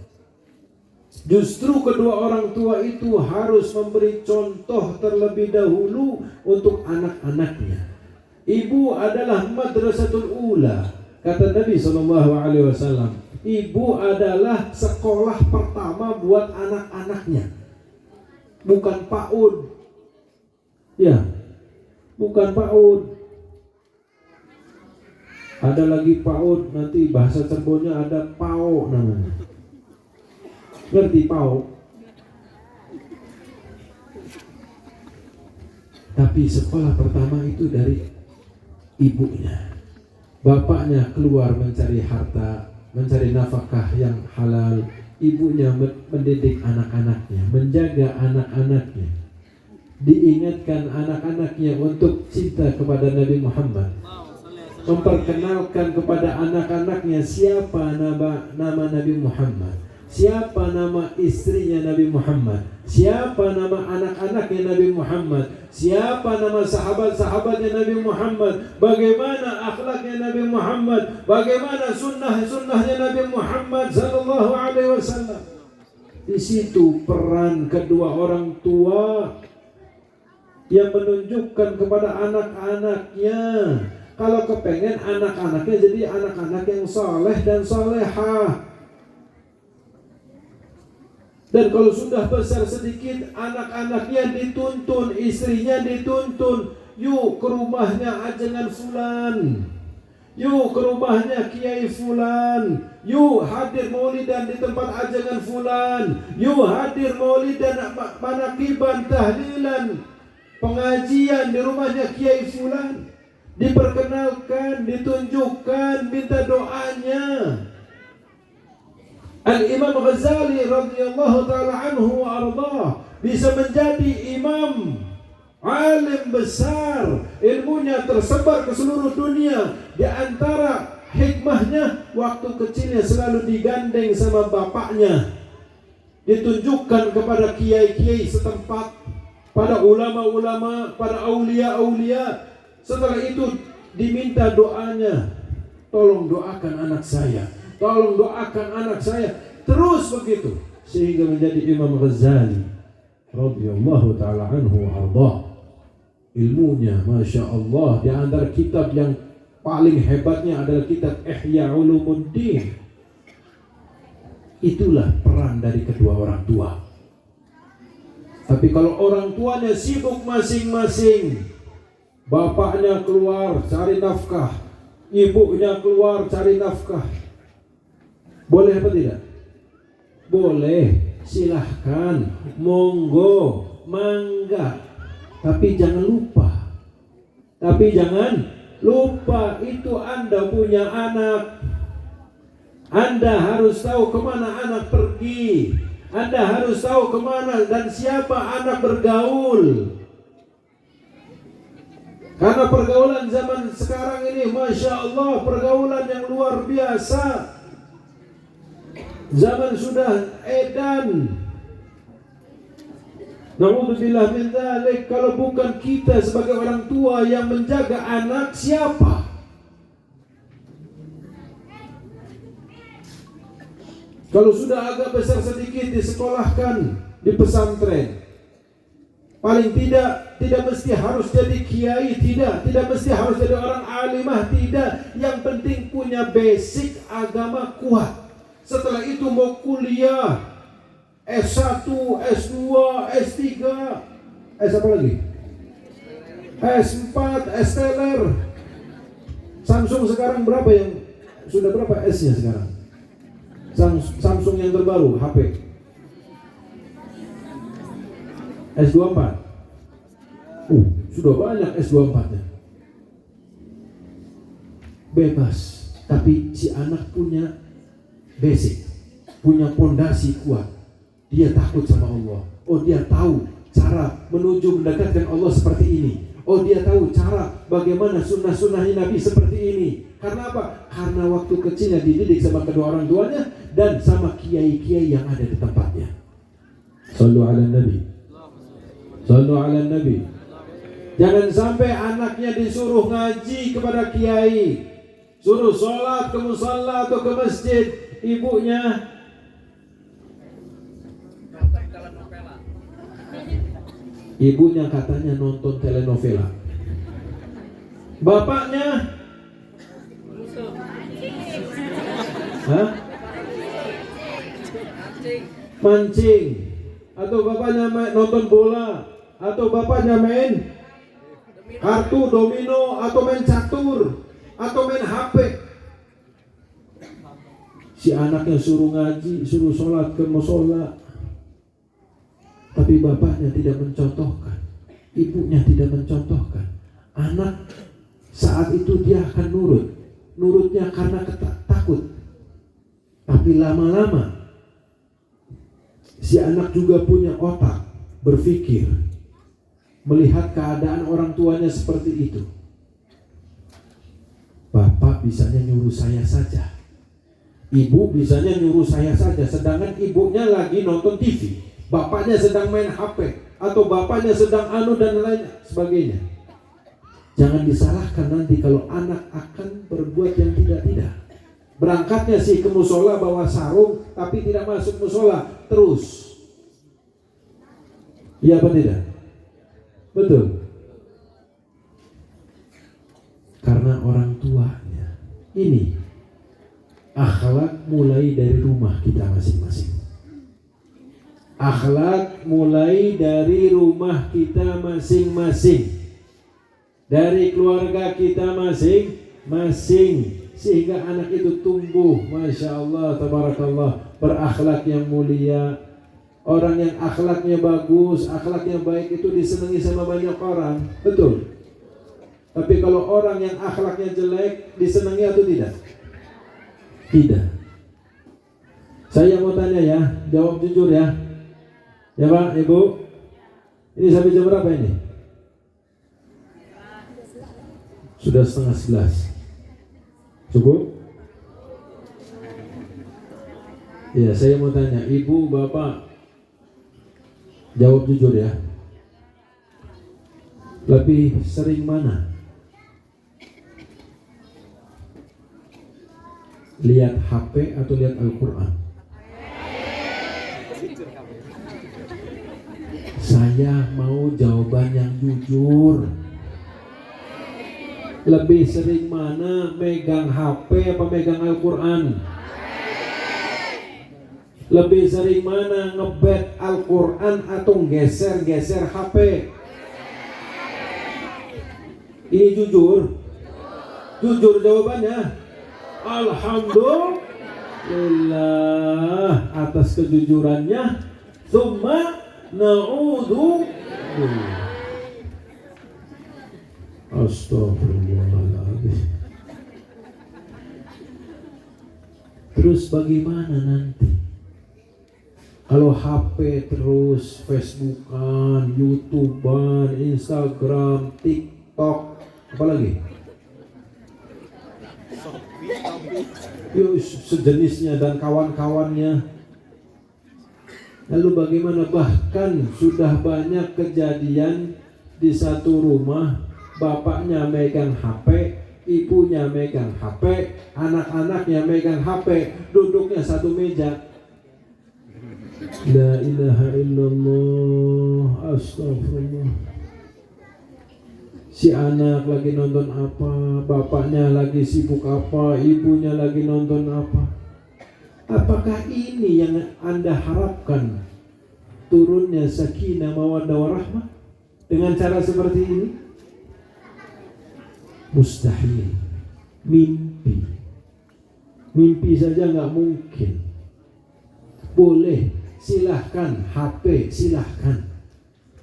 Justru kedua orang tua itu harus memberi contoh terlebih dahulu untuk anak-anaknya. Ibu adalah madrasatul ula, kata Nabi SAW. Ibu adalah sekolah pertama buat anak-anaknya, bukan PAUD. Ya, bukan PAUD. Ada lagi PAUD, nanti bahasa Cirebonnya ada PAO namanya. Ngerti PAO? Tapi sekolah pertama itu dari ibunya. Bapaknya keluar mencari harta, mencari nafkah yang halal, ibunya mendidik anak-anaknya, menjaga anak-anaknya, diingatkan anak-anaknya untuk cinta kepada Nabi Muhammad, memperkenalkan kepada anak-anaknya siapa nama Nabi Muhammad, siapa nama istrinya Nabi Muhammad, siapa nama anak-anaknya Nabi Muhammad, siapa nama sahabat-sahabatnya Nabi Muhammad, bagaimana akhlaknya Nabi Muhammad, bagaimana sunnah-sunnahnya Nabi Muhammad sallallahu alaihi wasallam. Di situ peran kedua orang tua yang menunjukkan kepada anak-anaknya. Kalau kepengen anak-anaknya jadi anak-anak yang soleh dan solehah. Dan kalau sudah besar sedikit, anak-anaknya dituntun, istrinya dituntun. Yuk ke rumahnya ajengan fulan, yuk ke rumahnya kiai fulan, yuk hadir maulidan di tempat ajengan fulan, yuk hadir maulidan manakiban tahlilan pengajian di rumahnya kiai fulan. Diperkenalkan, ditunjukkan, minta doanya. Al-Imam Ghazali radhiyallahu ta'ala anhu wa ardah bisa menjadi imam, alim besar, ilmunya tersebar ke seluruh dunia. Di antara hikmahnya, waktu kecilnya selalu digandeng sama bapaknya, ditunjukkan kepada kiai-kiai setempat, pada ulama-ulama, pada aulia-aulia. Setelah itu diminta doanya, tolong doakan anak saya, tolong doakan anak saya, terus begitu sehingga menjadi Imam Ghazali radhiyallahu ta'ala anhu ardah. Ilmunya Masya Allah, di antara kitab yang paling hebatnya adalah kitab Ihya Ulumuddin. Itulah peran dari kedua orang tua. Tapi kalau orang tuanya sibuk masing-masing, bapaknya keluar cari nafkah, ibunya keluar cari nafkah, boleh apa tidak? Boleh, silahkan, monggo, mangga. Tapi jangan lupa, itu Anda punya anak. Anda harus tahu kemana anak pergi. Anda harus tahu kemana dan siapa anak bergaul. Karena pergaulan zaman sekarang ini, Masya Allah, pergaulan yang luar biasa. Zaman sudah edan. Na'udzubillah min dzalik. Kalau bukan kita sebagai orang tua yang menjaga anak, siapa? Kalau sudah agak besar sedikit, disekolahkan di pesantren. Paling tidak mesti harus jadi kiai, tidak mesti harus jadi orang alimah, tidak. Yang penting punya basic agama kuat. Setelah itu mau kuliah, S1, S2, S3, S apa lagi? S4, S-teler. Samsung sekarang berapa yang sudah berapa S-nya sekarang? Samsung yang terbaru, HP S24. Sudah banyak S24-nya. Bebas, tapi si anak punya basic, punya pondasi kuat. Dia takut sama Allah. Oh, dia tahu cara menuju mendekatkan Allah seperti ini. Oh, dia tahu cara bagaimana sunnah-sunnahnya Nabi seperti ini. Karena apa? Karena waktu kecilnya dididik sama kedua orang tuanya dan sama kiai-kiai yang ada di tempatnya. Sallu ala Nabi. Sallu ala Nabi. Jangan sampai anaknya disuruh ngaji kepada kiai, suruh sholat ke musalla atau ke masjid, ibunya katanya nonton telenovela, bapaknya mancing, atau bapaknya nonton bola, atau bapaknya main kartu domino, atau main catur, atau main HP. Si anaknya suruh ngaji, suruh sholat ke musola, tapi bapaknya tidak mencontohkan, ibunya tidak mencontohkan. Anak saat itu dia akan nurutnya karena takut. Tapi lama-lama Si anak juga punya otak, berpikir, melihat keadaan orang tuanya seperti itu. Bapak bisanya nyuruh saya saja, ibu bisanya nyuruh saya saja, sedangkan ibunya lagi nonton TV, bapaknya sedang main HP, atau bapaknya sedang dan lain sebagainya. Jangan disalahkan nanti kalau anak akan berbuat yang tidak-tidak. Berangkatnya sih ke musola bawa sarung, tapi tidak masuk musola terus. Iya apa tidak? Betul. Karena orang tuanya. Ini akhlak mulai dari rumah kita masing-masing. Akhlak mulai dari rumah kita masing-masing, dari keluarga kita masing-masing, sehingga anak itu tumbuh, Masya Allah, Tabarakallah, berakhlak yang mulia. Orang yang akhlaknya bagus, akhlaknya baik itu disenangi sama banyak orang. Betul. Tapi kalau orang yang akhlaknya jelek disenangi atau tidak? Tidak. Saya mau tanya ya, jawab jujur ya. Ya Pak, Ibu. Ini sampai jam berapa ini? Sudah 10:30. Cukup? Ya, saya mau tanya, Ibu, Bapak, jawab jujur ya. Lebih sering mana? Lihat HP atau lihat Al-Quran? Saya mau jawaban yang jujur. Lebih sering mana, megang HP apa megang Al-Quran? Lebih sering mana, ngebet Al-Quran atau geser-geser HP? Ini jujur? Jujur jawabannya? Alhamdulillah atas kejujurannya. Tsumma na'udzu. Astagfirullahaladzim. Terus bagaimana nanti kalau HP terus, Facebookan, YouTubean, Instagram, TikTok, apa lagi? Sejenisnya dan kawan-kawannya. Lalu bagaimana? Bahkan sudah banyak kejadian di satu rumah, bapaknya megang HP, ibunya megang HP, anak-anaknya megang HP, duduknya satu meja. La ilaha illallah, astagfirullah. Si anak lagi nonton apa, bapaknya lagi sibuk apa, ibunya lagi nonton apa. Apakah ini yang Anda harapkan? Turunnya sakinah mawaddah warahmah dengan cara seperti ini? Mustahil. Mimpi saja nggak mungkin. Boleh, silahkan HP, silahkan.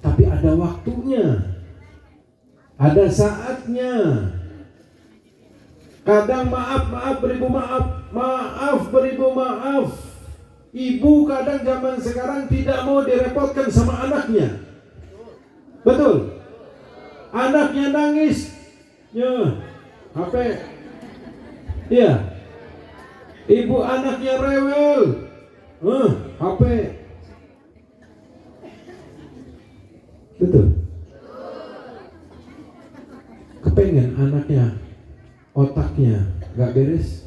Tapi ada waktunya, ada saatnya. Kadang maaf beribu maaf. Ibu kadang zaman sekarang tidak mau direpotkan sama anaknya. Betul? Anaknya nangis, ya, HP. Iya. Ibu anaknya rewel, HP. Betul? Kepengen anaknya otaknya gak beres?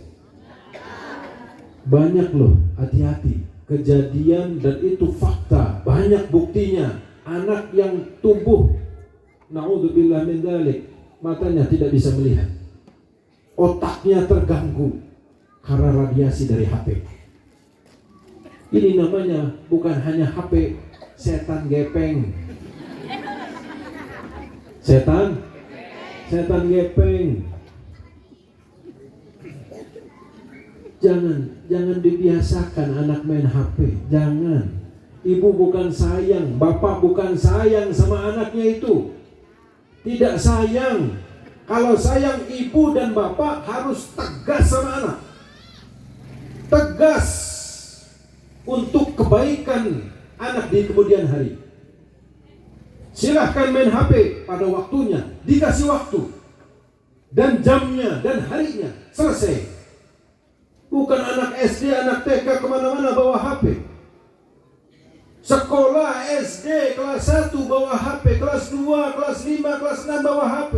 Banyak loh, hati-hati. Kejadian dan itu fakta, banyak buktinya. Anak yang tumbuh, na'udzubillah min dzalik, matanya tidak bisa melihat, otaknya terganggu karena radiasi dari HP. Ini namanya bukan hanya HP, setan gepeng. Setan gepeng. Jangan dibiasakan anak main HP. Jangan. Ibu bukan sayang, bapak bukan sayang sama anaknya itu. Tidak sayang. Kalau sayang, ibu dan bapak harus tegas sama anak. Tegas untuk kebaikan anak di kemudian hari. Silahkan main HP pada waktunya, dikasih waktu dan jamnya dan harinya, selesai. Bukan anak SD, anak TK kemana-mana bawa HP. Sekolah SD kelas 1 bawa HP, kelas 2, kelas 5, kelas 6 bawa HP.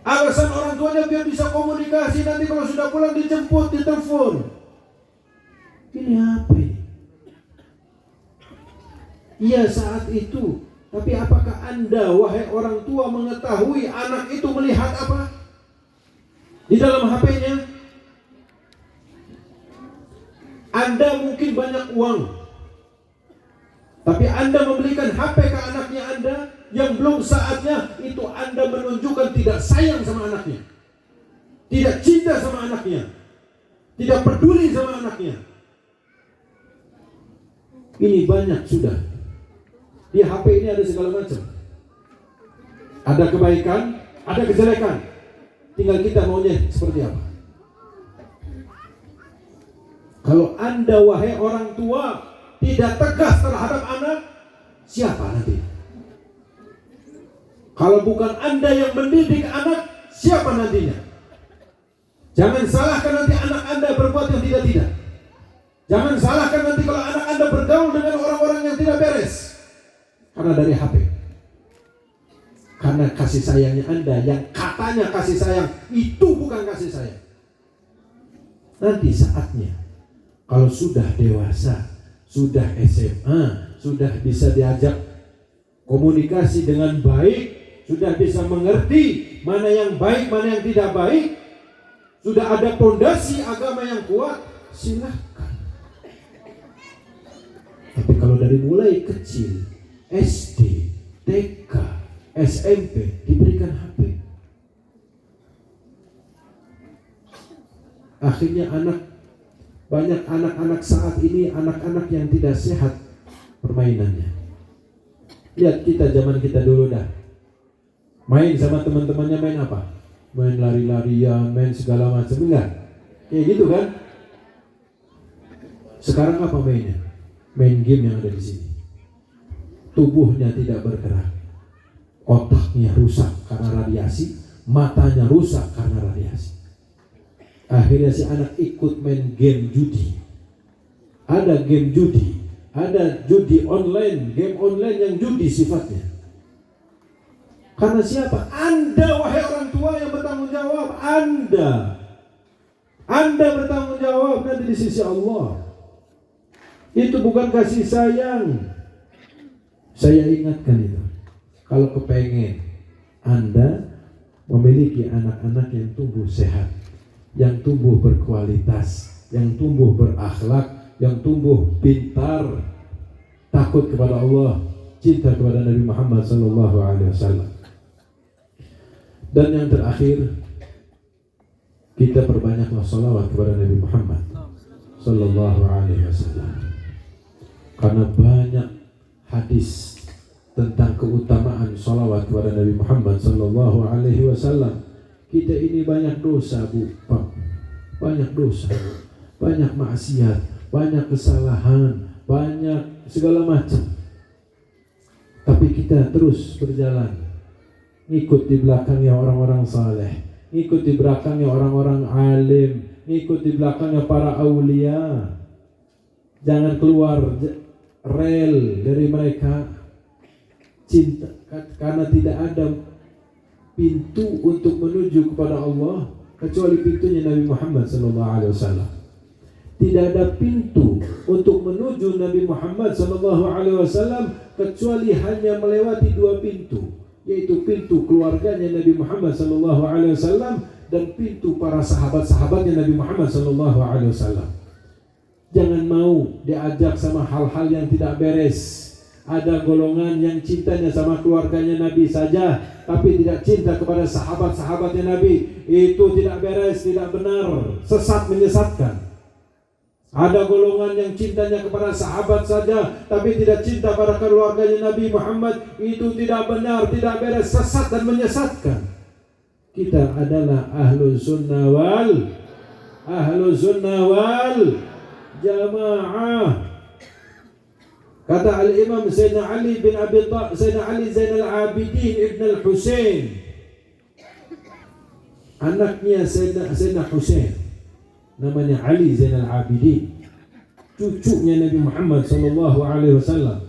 Alasan orang tuanya biar bisa komunikasi, nanti kalau sudah pulang dijemput, ditelepon. Ini HP. Iya saat itu. Tapi apakah Anda, wahai orang tua, mengetahui anak itu melihat apa di dalam HP-nya? Anda mungkin banyak uang, tapi Anda membelikan HP ke anaknya Anda yang belum saatnya, itu Anda menunjukkan tidak sayang sama anaknya, tidak cinta sama anaknya, tidak peduli sama anaknya. Ini banyak sudah. Di HP ini ada segala macam. Ada kebaikan, ada kejelekan. Tinggal kita maunya seperti apa. Kalau Anda, wahai orang tua, tidak tegas terhadap anak, siapa nanti? Kalau bukan Anda yang mendidik anak, siapa nantinya? Jangan salahkan nanti anak Anda berbuat yang tidak-tidak. Jangan salahkan nanti kalau anak Anda bergaul dengan orang-orang yang tidak beres. Karena dari HP. Karena kasih sayangnya Anda yang katanya kasih sayang, itu bukan kasih sayang. Nanti saatnya, kalau sudah dewasa, sudah SMA, sudah bisa diajak komunikasi dengan baik, sudah bisa mengerti mana yang baik, mana yang tidak baik, sudah ada fondasi agama yang kuat, silakan. Tapi kalau dari mulai kecil, SD, TK, SMP diberikan HP, akhirnya banyak anak-anak saat ini, anak-anak yang tidak sehat permainannya. Lihat kita zaman kita dulu dah. Main sama teman-temannya main apa? Main lari-larian, main segala macam, enggak? Kayak gitu kan? Sekarang apa mainnya? Main game yang ada di sini. Tubuhnya tidak bergerak. Otaknya rusak karena radiasi, matanya rusak karena radiasi. Akhirnya si anak ikut main game judi. Ada game judi, ada judi online, game online yang judi sifatnya. Karena siapa? Anda, wahai orang tua yang bertanggung jawab. Anda bertanggung jawab nanti di sisi Allah. Itu bukan kasih sayang. Saya ingatkan itu. Kalau kepengen Anda memiliki anak-anak yang tumbuh sehat, yang tumbuh berkualitas, yang tumbuh berakhlak, yang tumbuh pintar, takut kepada Allah, cinta kepada Nabi Muhammad SAW. Dan yang terakhir, kita perbanyaklah salawat kepada Nabi Muhammad SAW. Karena banyak hadis tentang keutamaan salawat kepada Nabi Muhammad SAW. Kita ini banyak dosa, Bu, Pak. Banyak dosa, banyak maksiat, banyak kesalahan, banyak segala macam. Tapi kita terus berjalan, ngikut di belakangnya orang-orang saleh, ngikut di belakangnya orang-orang alim, ngikut di belakangnya para aulia. Jangan keluar rel dari mereka, cinta, karena tidak ada pintu untuk menuju kepada Allah kecuali pintunya Nabi Muhammad SAW. Tidak ada pintu untuk menuju Nabi Muhammad SAW kecuali hanya melewati dua pintu, yaitu pintu keluarganya Nabi Muhammad SAW dan pintu para sahabat-sahabatnya Nabi Muhammad SAW. Jangan mau diajak sama hal-hal yang tidak beres. Ada golongan yang cintanya sama keluarganya Nabi saja, tapi tidak cinta kepada sahabat-sahabatnya Nabi. Itu tidak beres, tidak benar, sesat, menyesatkan. Ada golongan yang cintanya kepada sahabat saja, tapi tidak cinta pada keluarganya Nabi Muhammad. Itu tidak benar, tidak beres, sesat dan menyesatkan. Kita adalah ahlus sunnah wal jamaah. Kata Al-Imam Sayyidina Ali bin Sayyidina Ali Zainal Abidin Ibn Al-Husain, anaknya Sayyidina Husain, namanya Ali Zainal Abidin, cucunya Nabi Muhammad sallallahu alaihi wasallam.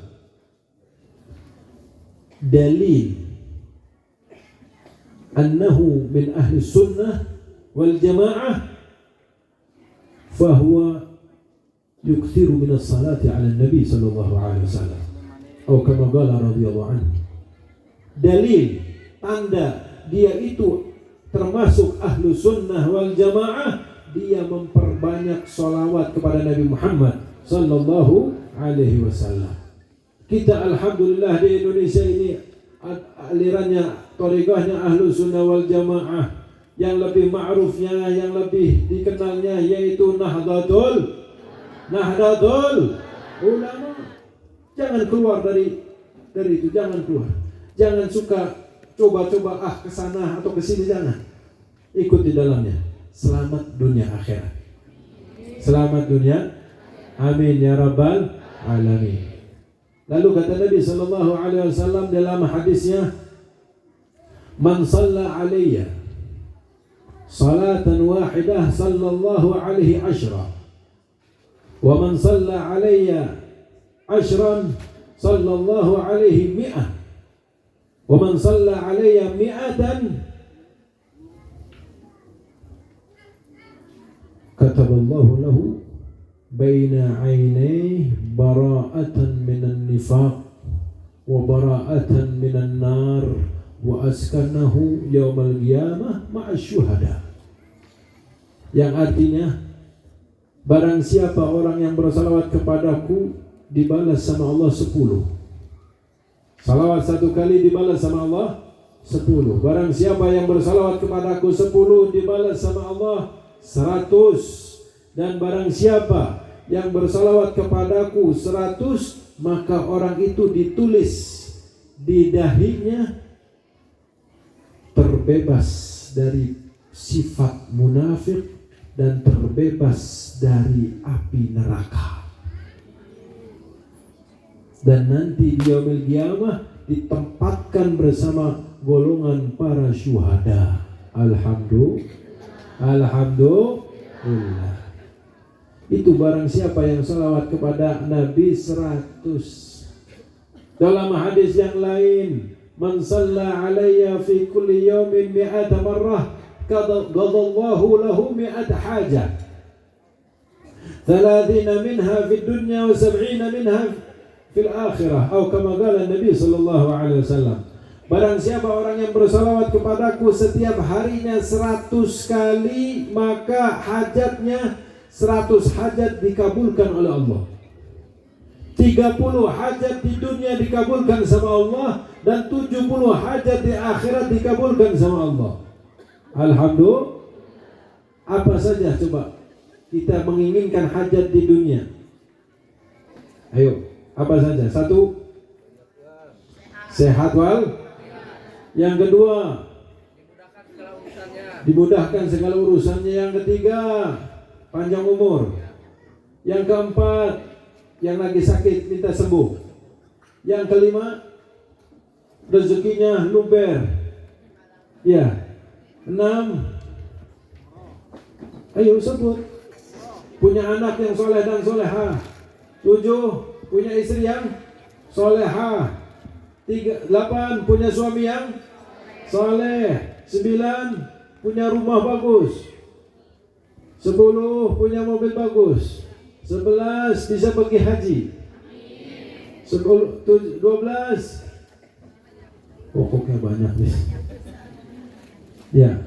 Dalil annahu min ahli sunnah wal jamaah fahuwa yukthiru min as-salati ala nabi sallallahu alaihi wasallam atau kama qala radhiyallahu anhu. Dalil tanda dia itu termasuk ahlu sunnah wal jamaah, dia memperbanyak salawat kepada Nabi Muhammad sallallahu alaihi wasallam. Kita alhamdulillah di Indonesia ini alirannya, thariqahnya ahlu sunnah wal jamaah, yang lebih ma'rufnya, yang lebih dikenalnya yaitu Nahdlatul Ulama. Jangan keluar dari itu, jangan keluar. Jangan suka coba-coba ke sana atau ke sini, jangan. Ikut di dalamnya. Selamat dunia akhirat. Selamat dunia. Amin ya rabbal alamin. Lalu kata Nabi sallallahu alaihi wasallam dalam hadisnya, "Man shalla alayya salatan wahidah sallallahu alaihi ashra, wa man shalla alayya ashran sallallahu alaihi mi'ah, wa man shalla alayya mi'atan kataballahu lahu baina ainai bara'atan minan nifaq wa bara'atan minan nar wa askanahu yaumal qiyamah ma'asy syuhada." Yang artinya, barang siapa orang yang bersalawat kepadaku dibalas sama Allah 10. Salawat satu kali dibalas sama Allah 10. Barang siapa yang bersalawat kepadaku 10 dibalas sama Allah 100. Dan barang siapa yang bersalawat kepadaku 100, maka orang itu ditulis di dahinya terbebas dari sifat munafik dan terbebas dari api neraka. Dan nanti di yaumil qiyamah ditempatkan bersama golongan para syuhada. Alhamdulillah. Itu barang siapa yang salawat kepada Nabi 100. Dalam hadis yang lain, "Man shalla alayya fi kulli yawmin mi'ata marrah qadallahu lahu mi'at hajah, 30 minha fid dunya wa 70 minha fil akhirah." Atau kama qala Nabi sallallahu alaihi wasallam, barang siapa orang yang bersalawat kepadaku setiap harinya 100 kali, maka hajatnya 100 hajat dikabulkan oleh Allah. 30 hajat di dunia dikabulkan sama Allah, dan 70 hajat di akhirat dikabulkan sama Allah. Alhamdulillah. Apa saja coba kita menginginkan hajat di dunia? Ayo, apa saja? 1, sehat wal. Yang kedua, dimudahkan segala urusannya. Yang ketiga, panjang umur. Yang keempat, yang lagi sakit minta sembuh. Yang kelima, rezekinya luber. Ya. 6, ayo sebut, punya anak yang soleh dan soleha. 7, punya istri yang soleha. 8, punya suami yang soleh. 9, punya rumah bagus. 10, punya mobil bagus. 11, bisa pergi haji. 12, pokoknya banyak nih. Ya,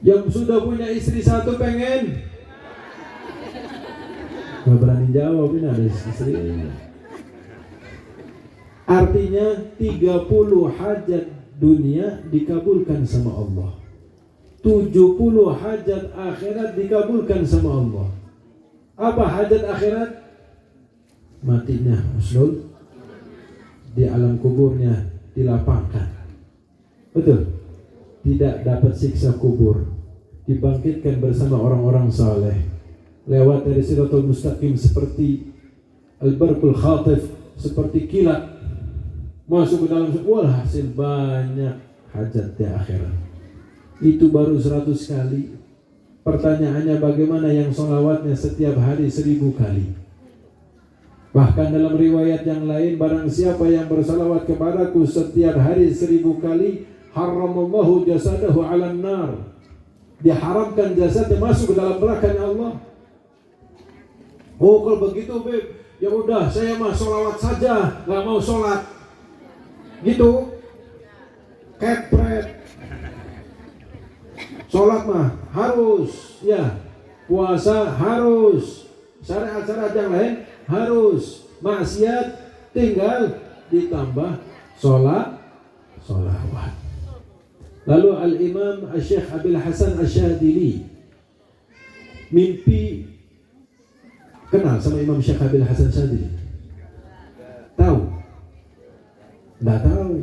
yang sudah punya istri 1 pengen, gak berani jawab, ini ada istri. Artinya 30 hajat dunia dikabulkan sama Allah, 70 hajat akhirat dikabulkan sama Allah. Apa hajat akhirat? Matinya husnul, di alam kuburnya dilapangkan. Betul? Tidak dapat siksa kubur, dibangkitkan bersama orang-orang saleh, lewat dari Siratul Mustaqim seperti al-barqul khatif, seperti kilat masuk ke dalam sebuah hasil banyak hajat di akhirat. Itu baru 100 kali. Pertanyaannya, bagaimana yang sholawatnya setiap hari 1000 kali? Bahkan dalam riwayat yang lain, barang siapa yang bersalawat kepadaku setiap hari 1000 kali, haramallahu jasadahu 'alan nar. Diharamkan jasadnya masuk ke dalam nerakanya Allah. Oh, kalau begitu Beb, ya udah saya mah sholawat saja, nggak mau sholat. Gitu. Kepret. Sholat mah harus, ya. Puasa harus. Syariat-syariat yang lain harus. Maksiat tinggal ditambah sholawat. Lalu Al-Imam Syekh Abil Hasan Asyadili mimpi. Kenal sama Imam Syekh Abil Hasan Asyadili? Tahu? Nggak tahu.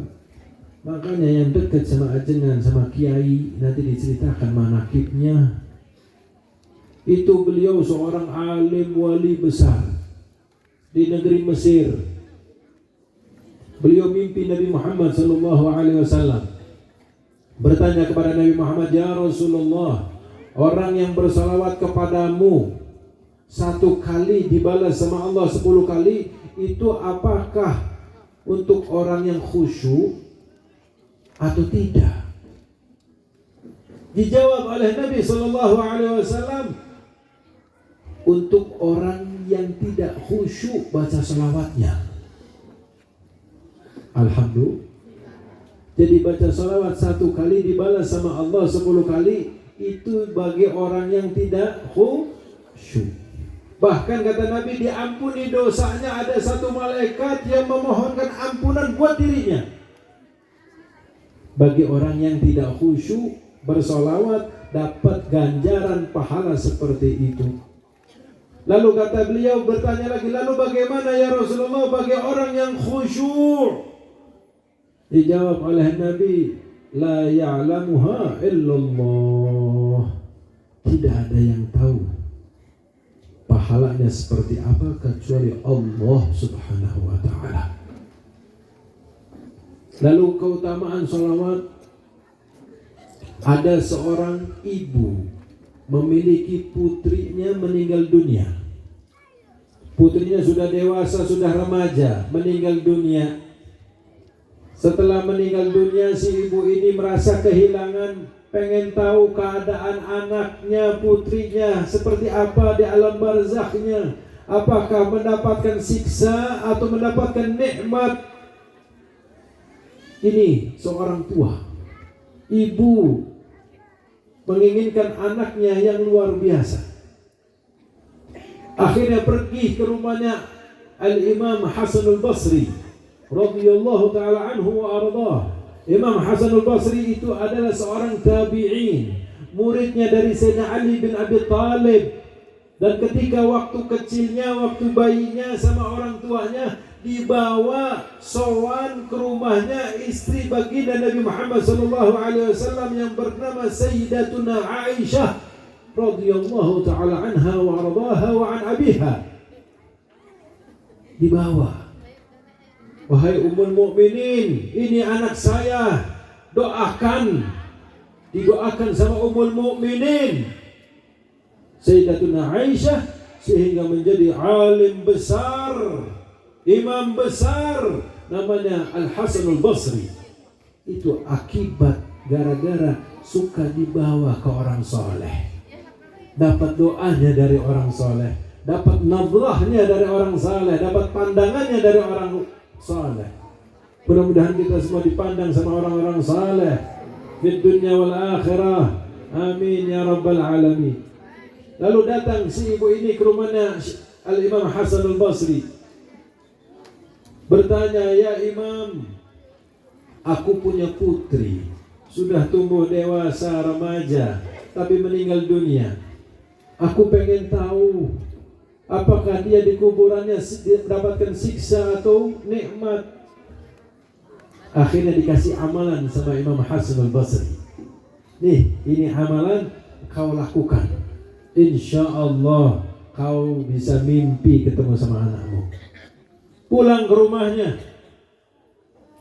Makanya yang dekat sama ajengan, sama kiai, nanti diceritakan manakibnya. Itu beliau seorang alim wali besar di negeri Mesir. Beliau mimpi Nabi Muhammad SAW. Bertanya kepada Nabi Muhammad, ya Rasulullah, orang yang bersalawat kepadamu 1 kali dibalas sama Allah 10 kali, itu apakah untuk orang yang khusyuk atau tidak? Dijawab oleh Nabi SAW, untuk orang yang tidak khusyuk baca salawatnya. Alhamdulillah. Jadi baca salawat 1 kali dibalas sama Allah 10 kali, itu bagi orang yang tidak khusyuk. Bahkan kata Nabi, diampuni dosanya, ada 1 malaikat yang memohonkan ampunan buat dirinya. Bagi orang yang tidak khusyuk bersolawat, dapat ganjaran pahala seperti itu. Lalu kata beliau, bertanya lagi, lalu bagaimana ya Rasulullah bagi orang yang khusyuk? Dijawab oleh Nabi, la ya'lamuha illallah. Tidak ada yang tahu pahalanya seperti apa kecuali Allah Subhanahu wa ta'ala. Lalu keutamaan sholawat, ada seorang ibu memiliki putrinya meninggal dunia. Putrinya sudah dewasa, sudah remaja, meninggal dunia. Setelah meninggal dunia, si ibu ini merasa kehilangan, pengen tahu keadaan anaknya, putrinya seperti apa di alam barzakhnya. Apakah mendapatkan siksa atau mendapatkan nikmat? Ini seorang tua, ibu menginginkan anaknya yang luar biasa. Akhirnya pergi ke rumahnya Al-Imam Hasan Al-Basri radhiyallahu ta'ala anhu wa ardah. Imam Hasan Al-Basri itu adalah seorang tabi'in, muridnya dari Sayyidina Ali bin Abi Thalib. Dan ketika waktu kecilnya, waktu bayinya sama orang tuanya, dibawa sowan ke rumahnya istri baginda Nabi Muhammad SAW yang bernama Sayyidatuna Aisyah radhiyallahu ta'ala anha wa ardaha wa an abiha. Dibawa, wahai ummul mukminin, ini anak saya, doakan. Didoakan sama ummul mukminin Sayyidatuna Aisyah sehingga menjadi alim besar, imam besar, namanya Al-Hasan Al-Basri. Itu akibat gara-gara suka dibawa ke orang soleh, dapat doanya dari orang soleh, dapat nadrahnya dari orang soleh, dapat pandangannya dari orang saleh. Mudah-mudahan kita semua dipandang sama orang-orang saleh di dunia wal akhirah. Amin ya rabbal alamin. Lalu datang si ibu ini ke rumahnya Al-Imam Hasan Al-Basri. Bertanya, ya Imam, aku punya putri, sudah tumbuh dewasa remaja, tapi meninggal dunia. Aku pengen tahu, apakah dia di kuburannya mendapatkan siksa atau nikmat? Akhirnya dikasih amalan sama Imam Hasan Al-Basri. Nih, ini amalan kau lakukan. Insya Allah kau bisa mimpi ketemu sama anakmu. Pulang ke rumahnya,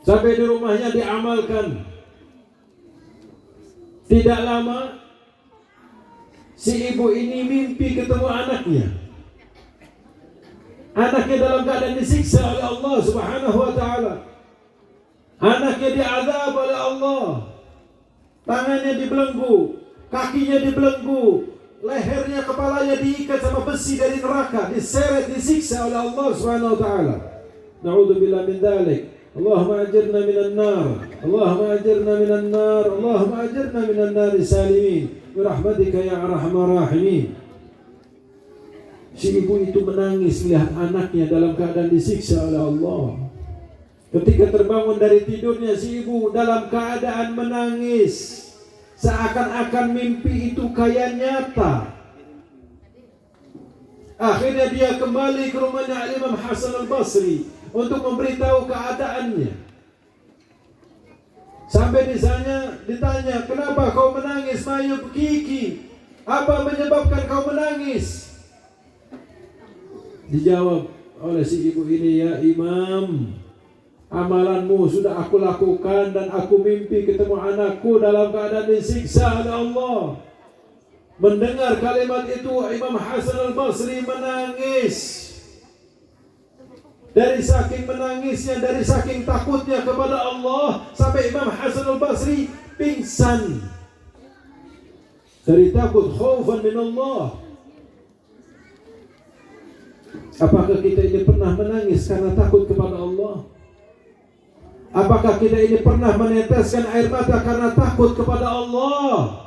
sampai di rumahnya diamalkan. Tidak lama si ibu ini mimpi ketemu anaknya. Anaknya dalam keadaan disiksa oleh Allah Subhanahu wa ta'ala. Anaknya diazab oleh Allah. Tangannya dibelenggu, kakinya dibelenggu, lehernya, kepalanya diikat sama besi dari neraka, diseret, disiksa oleh Allah Subhanahu wa ta'ala. Na'udzubillah min dzalik. Allahumma ajirna minan nar. Allahumma ajirna minan nar. Allahumma ajirna minan nar salimin. Birahmatika ya arhamar rahimin. Si ibu itu menangis melihat anaknya dalam keadaan disiksa oleh Allah. Ketika terbangun dari tidurnya, si ibu dalam keadaan menangis, seakan-akan mimpi itu kayak nyata. Akhirnya dia kembali ke rumahnya Imam Hasan al-Basri untuk memberitahu keadaannya. Sampai ditanya, kenapa kau menangis, Mayub Kiki? Apa menyebabkan kau menangis? Dijawab oleh si ibu ini, ya Imam, amalanmu sudah aku lakukan dan aku mimpi ketemu anakku dalam keadaan disiksa oleh Allah. Mendengar kalimat itu, Imam Hasan al-Basri menangis. Dari saking menangisnya, dari saking takutnya kepada Allah, sampai Imam Hasan al-Basri pingsan. Dari takut, khaufan min Allah. Apakah kita ini pernah menangis karena takut kepada Allah? Apakah kita ini pernah meneteskan air mata karena takut kepada Allah?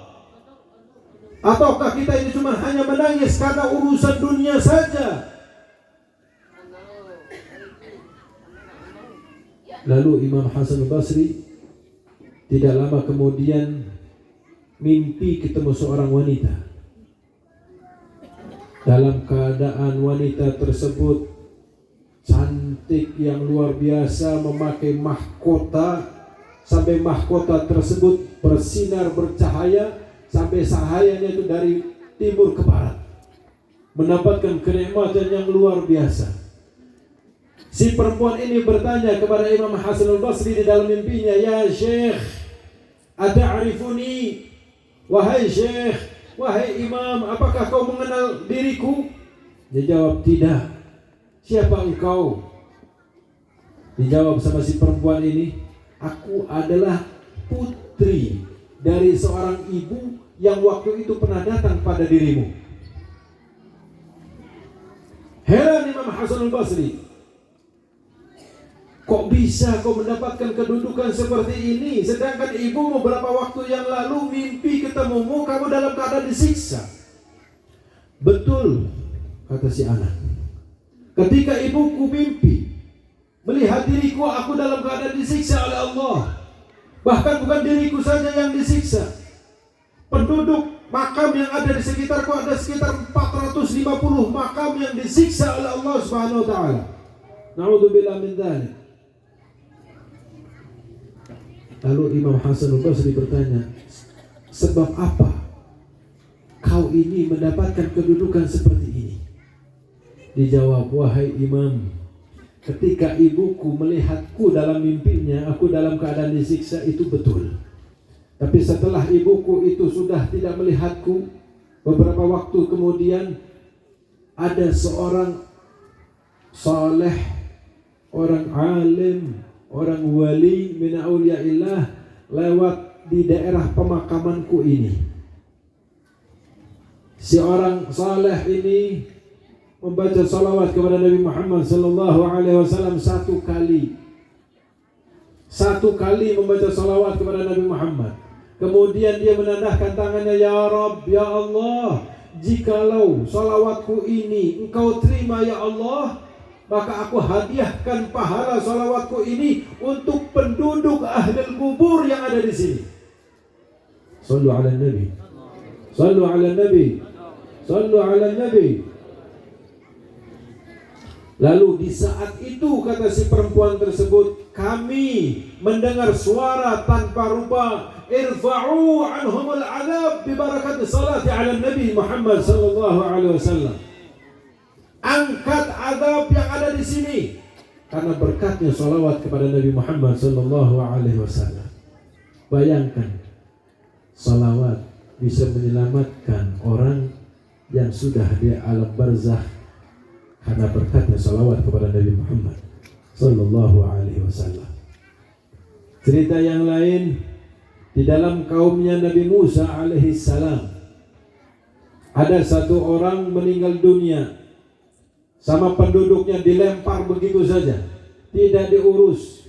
Ataukah kita ini cuma hanya menangis karena urusan dunia saja? Lalu Imam Hasan al-Basri tidak lama kemudian mimpi ketemu seorang wanita. Dalam keadaan wanita tersebut cantik yang luar biasa, memakai mahkota, sampai mahkota tersebut bersinar bercahaya, sampai cahayanya itu dari timur ke barat, mendapatkan kenikmatan yang luar biasa. Si perempuan ini bertanya kepada Imam Hasan al-Basri di dalam mimpinya, ya Syekh, ata'rifuni? Wahai Syekh, wahai Imam, apakah kau mengenal diriku? Dia jawab, tidak. Siapa engkau? Dijawab sama si perempuan ini, aku adalah putri dari seorang ibu yang waktu itu pernah datang pada dirimu. Heran Imam Hasan al-Basri, kok bisa kau mendapatkan kedudukan seperti ini, sedangkan ibumu beberapa waktu yang lalu mimpi ketemumu, kamu dalam keadaan disiksa. Betul, kata si anak. Ketika ibuku mimpi melihat diriku, aku dalam keadaan disiksa oleh Allah. Bahkan bukan diriku saja yang disiksa, penduduk makam yang ada di sekitarku, ada sekitar 450 makam yang disiksa oleh Allah Subhanahu wa ta'ala. Na'udzubillah min dzalik. Lalu Imam Hasan al-Basri bertanya, sebab apa kau ini mendapatkan kedudukan seperti ini? Dijawab, wahai Imam, ketika ibuku melihatku dalam mimpinya, aku dalam keadaan disiksa, itu betul. Tapi setelah ibuku itu sudah tidak melihatku, beberapa waktu kemudian ada seorang saleh, orang alim, orang wali min auliyaillah lewat di daerah pemakamanku ini. Si orang saleh ini membaca salawat kepada Nabi Muhammad sallallahu alaihi wasallam satu kali membaca salawat kepada Nabi Muhammad. Kemudian dia menandahkan tangannya, ya Rabb, ya Allah, jikalau salawatku ini engkau terima ya Allah, maka aku hadiahkan pahala salawatku ini untuk penduduk ahlul kubur yang ada di sini. Sallu ala Nabi, sallu ala Nabi, sallu ala Nabi. Lalu di saat itu, kata si perempuan tersebut, kami mendengar suara tanpa rupa, irfa'u anhumul adab bi barakati salati ala Nabi Muhammad sallallahu alaihi wasallam. angkat azab yang ada di sini karena berkatnya salawat kepada Nabi Muhammad sallallahu alaihi wasallam. Bayangkan, salawat bisa menyelamatkan orang yang sudah di alam barzakh karena berkatnya salawat kepada Nabi Muhammad sallallahu alaihi wasallam. Cerita yang lain, di dalam kaumnya Nabi Musa alaihi salam, ada satu orang meninggal dunia, sama penduduknya dilempar begitu saja, tidak diurus.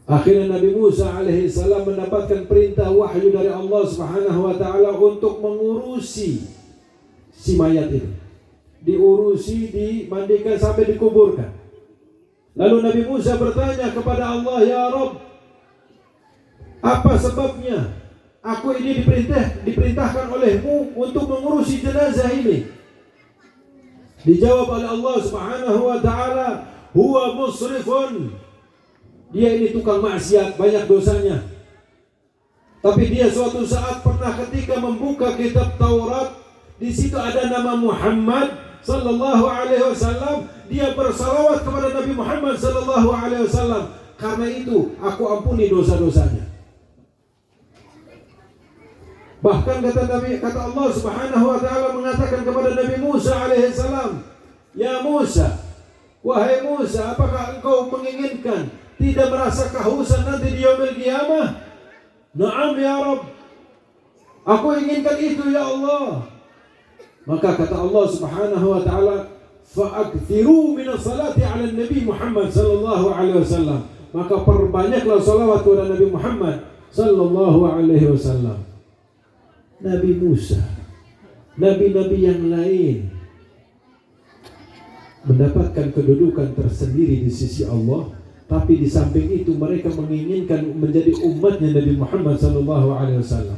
Akhirnya Nabi Musa alaihi salam mendapatkan perintah wahyu dari Allah Subhanahu wa taala untuk mengurusi si mayat itu. Diurusi, dimandikan sampai dikuburkan. Lalu Nabi Musa bertanya kepada Allah, "Ya Rabb, apa sebabnya aku ini diperintahkan olehmu untuk mengurusi jenazah ini?" Dijawab oleh Allah Subhanahu wa taala, "Huwa musrifun." Dia ini tukang maksiat, banyak dosanya. Tapi dia suatu saat pernah ketika membuka kitab Taurat, di situ ada nama Muhammad sallallahu alaihi wasallam. Dia bersalawat kepada Nabi Muhammad sallallahu alaihi wasallam. Karena itu aku ampuni dosa-dosanya. Bahkan kata Allah Subhanahu wa taala mengatakan kepada Nabi Musa alaihi salam, "Ya Musa, wahai Musa, apakah engkau menginginkan tidak merasa kehausan nanti di yaumil qiyamah?" "Na'am ya Rabb, aku inginkan itu ya Allah." Maka kata Allah Subhanahu wa taala, "Fa'akthiru minas salati 'ala Nabi Muhammad sallallahu alaihi wasallam." Maka perbanyaklah salawat kepada Nabi Muhammad sallallahu alaihi wasallam. Nabi Musa, nabi-nabi yang lain mendapatkan kedudukan tersendiri di sisi Allah, tapi di samping itu mereka menginginkan menjadi umatnya Nabi Muhammad SAW.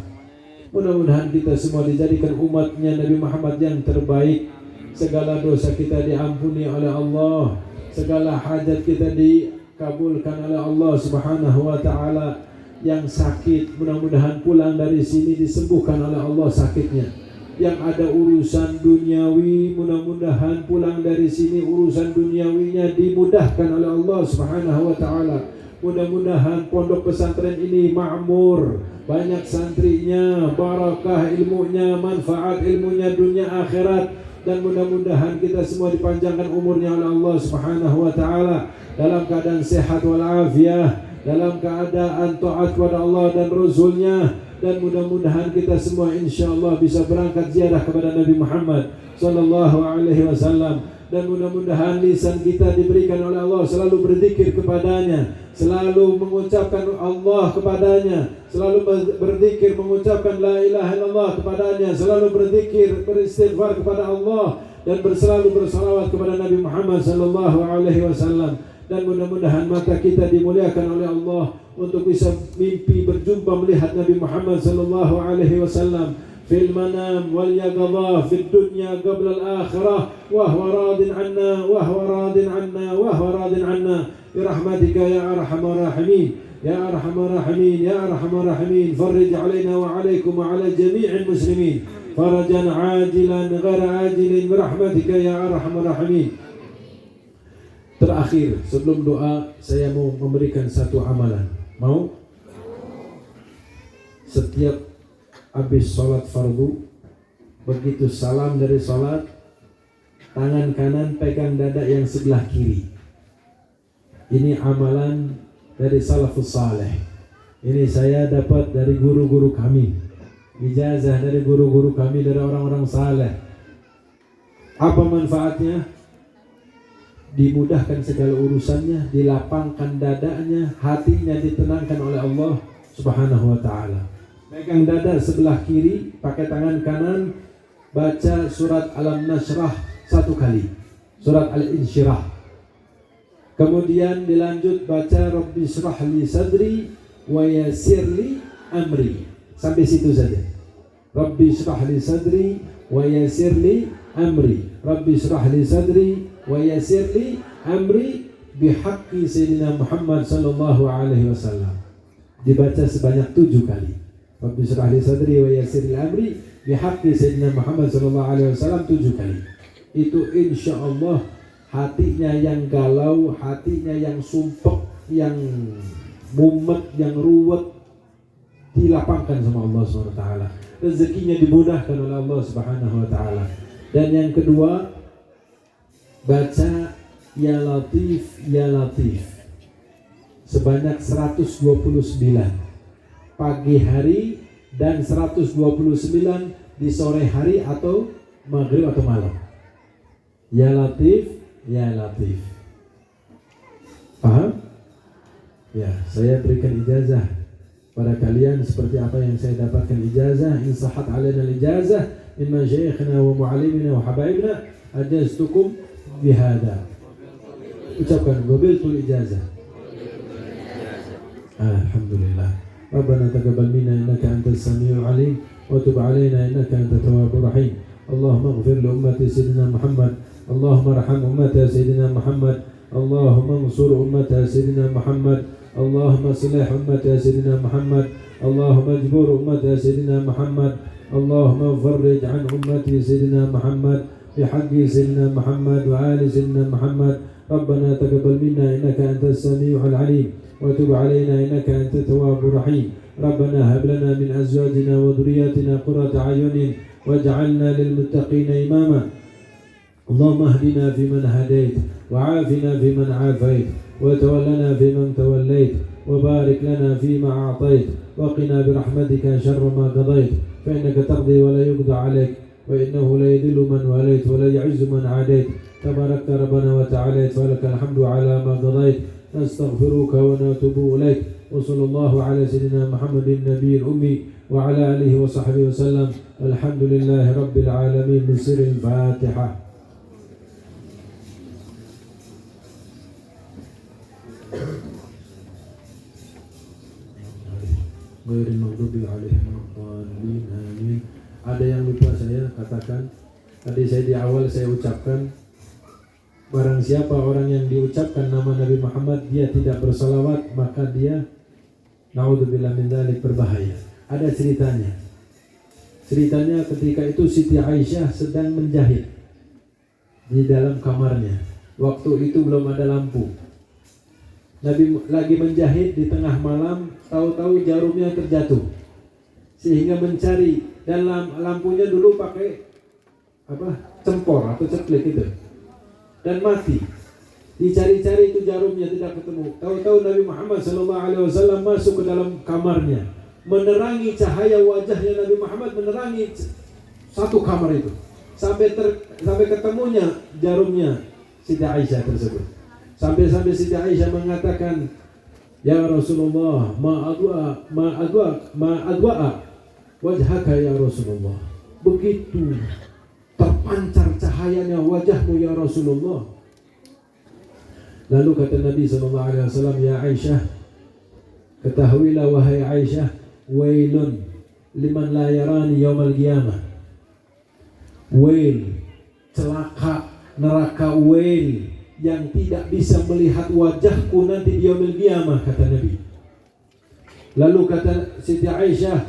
Mudah-mudahan kita semua dijadikan umatnya Nabi Muhammad yang terbaik. Segala dosa kita diampuni oleh Allah, segala hajat kita dikabulkan oleh Allah Subhanahu wa taala. Yang sakit mudah-mudahan pulang dari sini disembuhkan oleh Allah sakitnya. Yang ada urusan duniawi mudah-mudahan pulang dari sini urusan duniawinya dimudahkan oleh Allah Subhanahu wa taala. Mudah-mudahan pondok pesantren ini makmur, banyak santrinya, barakah ilmunya, manfaat ilmunya dunia akhirat, dan mudah-mudahan kita semua dipanjangkan umurnya oleh Allah Subhanahu wa taala dalam keadaan sehat walafiat, dalam keadaan taat kepada Allah dan Rasulnya, dan mudah-mudahan kita semua insyaallah bisa berangkat ziarah kepada Nabi Muhammad sallallahu alaihi wasallam, dan mudah-mudahan lisan kita diberikan oleh Allah selalu berzikir kepadanya, selalu mengucapkan Allah kepadanya, selalu berzikir mengucapkan la ilaha illallah kepadanya, selalu berzikir beristighfar kepada Allah, dan selalu bersalawat kepada Nabi Muhammad sallallahu alaihi wasallam. Dan mudah-mudahan mata kita dimuliakan oleh Allah untuk bisa mimpi berjumpa melihat Nabi Muhammad sallallahu alaihi wasallam fil manam wal yaqadha fid dunya qabla al akhirah wa huwa radin anna wa huwa radin anna wa huwa radin anna bi rahmatika ya arhamar rahimin ya arhamar rahimin ya arhamar rahimin farij alaina wa alaikum wa ala jami'il muslimin farajan ajilan ghaira ajilin bi rahmatika ya arhamar rahimin. Terakhir, sebelum doa, saya mau memberikan satu amalan. Mau? Setiap habis sholat fardu, begitu salam dari sholat, tangan kanan pegang dada yang sebelah kiri. Ini amalan dari salafus saleh. Ini saya dapat dari guru-guru kami, ijazah dari guru-guru kami, dari orang-orang saleh. Apa manfaatnya? Dimudahkan segala urusannya, dilapangkan dadanya, hatinya ditenangkan oleh Allah Subhanahu wa taala. Pegang dada sebelah kiri, pakai tangan kanan, baca surat Al-Nashrah 1 kali, surat Al-Insyirah. Kemudian dilanjut baca Rabbi shrah li sadri wa yassir li amri. Sampai situ saja. Rabbi shrah li sadri wa yassir li amri. Rabbi shrah li sadri wa yassir li amri bihaqqi sayyidina Muhammad sallallahu alaihi wasallam. Dibaca sebanyak 7 kali. Rabbi shrah li sadri wa yassir li amri bihaqqi sayyidina Muhammad sallallahu alaihi wasallam 7 kali. itu insya Allah hatinya yang galau, hatinya yang sumpek, yang mumet, yang ruwet dilapangkan sama Allah SWT. Rezekinya dimudahkan oleh Allah Subhanahu wa taala. Dan yang kedua, baca Ya Latif Ya Latif sebanyak 129 pagi hari dan 129 di sore hari atau maghrib atau malam. Ya Latif Ya Latif. Paham? Ya, saya berikan ijazah pada kalian seperti apa yang saya dapatkan ijazah. In sahat alaina al-ijazah min masyayikhina wa muallimina wa habaibina ajaztukum bihada. Ucapkan qabiltul ijazah. Alhamdulillah. Rabbana taqabbal minna innaka antas samiul alim wa tub alaina innaka antat tawwabur rahim. Allahumma ighfir li ummati sayyidina Muhammad. Allahumma arham ummata sayyidina Muhammad. Allahumma ansur ummata sayyidina Muhammad. Allahumma aslih ummata sayyidina Muhammad. Allahumma ajbur ummata sayyidina Muhammad. Allahumma farrij an ummati sayyidina Muhammad bihaqqi sayyidina Muhammad wa ali sayyidina Muhammad. Rabbana taqabbal minna innaka antas samiul alim wa tub alaina innaka antat tawwabur rahim. Rabbana hab lana min azwajina wa dhurriyyatina qurrata a'yunin waj'alna lil muttaqina imama. Allahumma ihdina fiman hadait wa 'afina fiman 'afait wa tawallana fiman tawallait wa barik lana fima a'tait wa qina bi rahmatika sharra ma qadait fa innaka taqdi wa la yuqda 'alaik wa innahu la yadhillu man walait wa la yu'izzu man 'adait. Tabarakta rabbana wa ta'ala wa lakal hamdu 'ala ma qadait. Nastaghfiruka wa natubu ilaik. Wa sallallahu 'ala sayyidina Muhammadin nabiyil ummi wa 'ala alihi wa sahbihi wa sallam. Alhamdulillahi rabbil alamin. Min sirril Fatihah. Ghairil maghdubi 'alaihim waladdallin. Amin. Ada yang lupa saya katakan. Tadi saya di awal saya ucapkan, barang siapa orang yang diucapkan nama Nabi Muhammad dia tidak bersalawat, maka dia naudzubillah min dzalik berbahaya. Ada ceritanya. Ceritanya ketika itu Siti Aisyah sedang menjahit di dalam kamarnya. Waktu itu belum ada lampu. Nabi lagi menjahit di tengah malam, tahu-tahu jarumnya terjatuh. Sehingga mencari, dan lampunya dulu pakai cempor atau ceklik itu. Dan mati. Dicari-cari itu jarumnya tidak ketemu. Tahu-tahu Nabi Muhammad SAW masuk ke dalam kamarnya, menerangi cahaya wajahnya Nabi Muhammad, menerangi satu kamar itu sampai ketemunya jarumnya Siti Aisyah tersebut. Sampai Siti Aisyah mengatakan, ya Rasulullah, ma adwa wajhaka ya Rasulullah. Begitu terpancar cahayanya wajahmu ya Rasulullah. Lalu kata Nabi SAW, ya Aisyah, ketahuilah wahai Aisyah, wailun liman la yarani yaumal qiyamah. Wail, celaka, neraka wail, yang tidak bisa melihat wajahku nanti di yaumil qiyamah, kata Nabi. Lalu kata Siti Aisyah,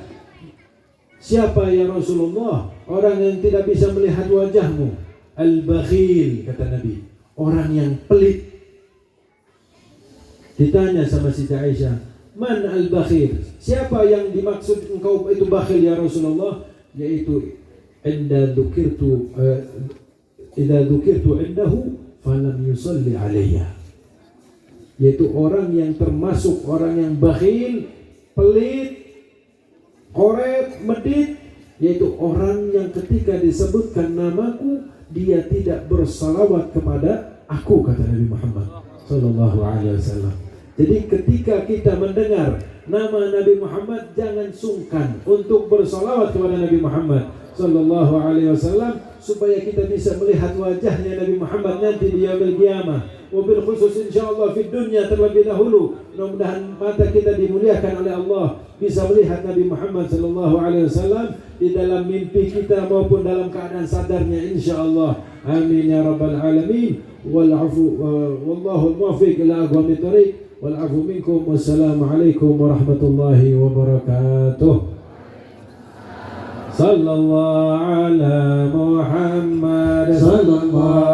siapa ya Rasulullah orang yang tidak bisa melihat wajahmu? Al-bakhil, kata Nabi, orang yang pelit. Ditanya sama Siti Aisyah, man al-bakhil, siapa yang dimaksud engkau itu bakhil ya Rasulullah? Yaitu idza dzukirtu indahu falam yusalli alayya, yaitu orang yang termasuk orang yang bakhil, pelit, korep, medit, yaitu orang yang ketika disebutkan namaku dia tidak bersalawat kepada aku, kata Nabi Muhammad sallallahu alaihi wasallam. Jadi ketika kita mendengar nama Nabi Muhammad, jangan sungkan untuk bersalawat kepada Nabi Muhammad sallallahu alaihi wasallam, supaya kita bisa melihat wajahnya Nabi Muhammad nanti di yaumil qiyamah. Wabil khusus insyaallah di dunia terlebih dahulu. Mudah-mudahan mata kita dimuliakan oleh Allah, bisa melihat Nabi Muhammad sallallahu alaihi wasallam di dalam mimpi kita maupun dalam keadaan sadarnya insyaallah. Amin ya rabbal alamin. Wallahu muwaffiq ila aqwamit thariq. Wal afu minkum. Wassalamu alaikum warahmatullahi wabarakatuh. sallallahu ala Muhammad sallallahu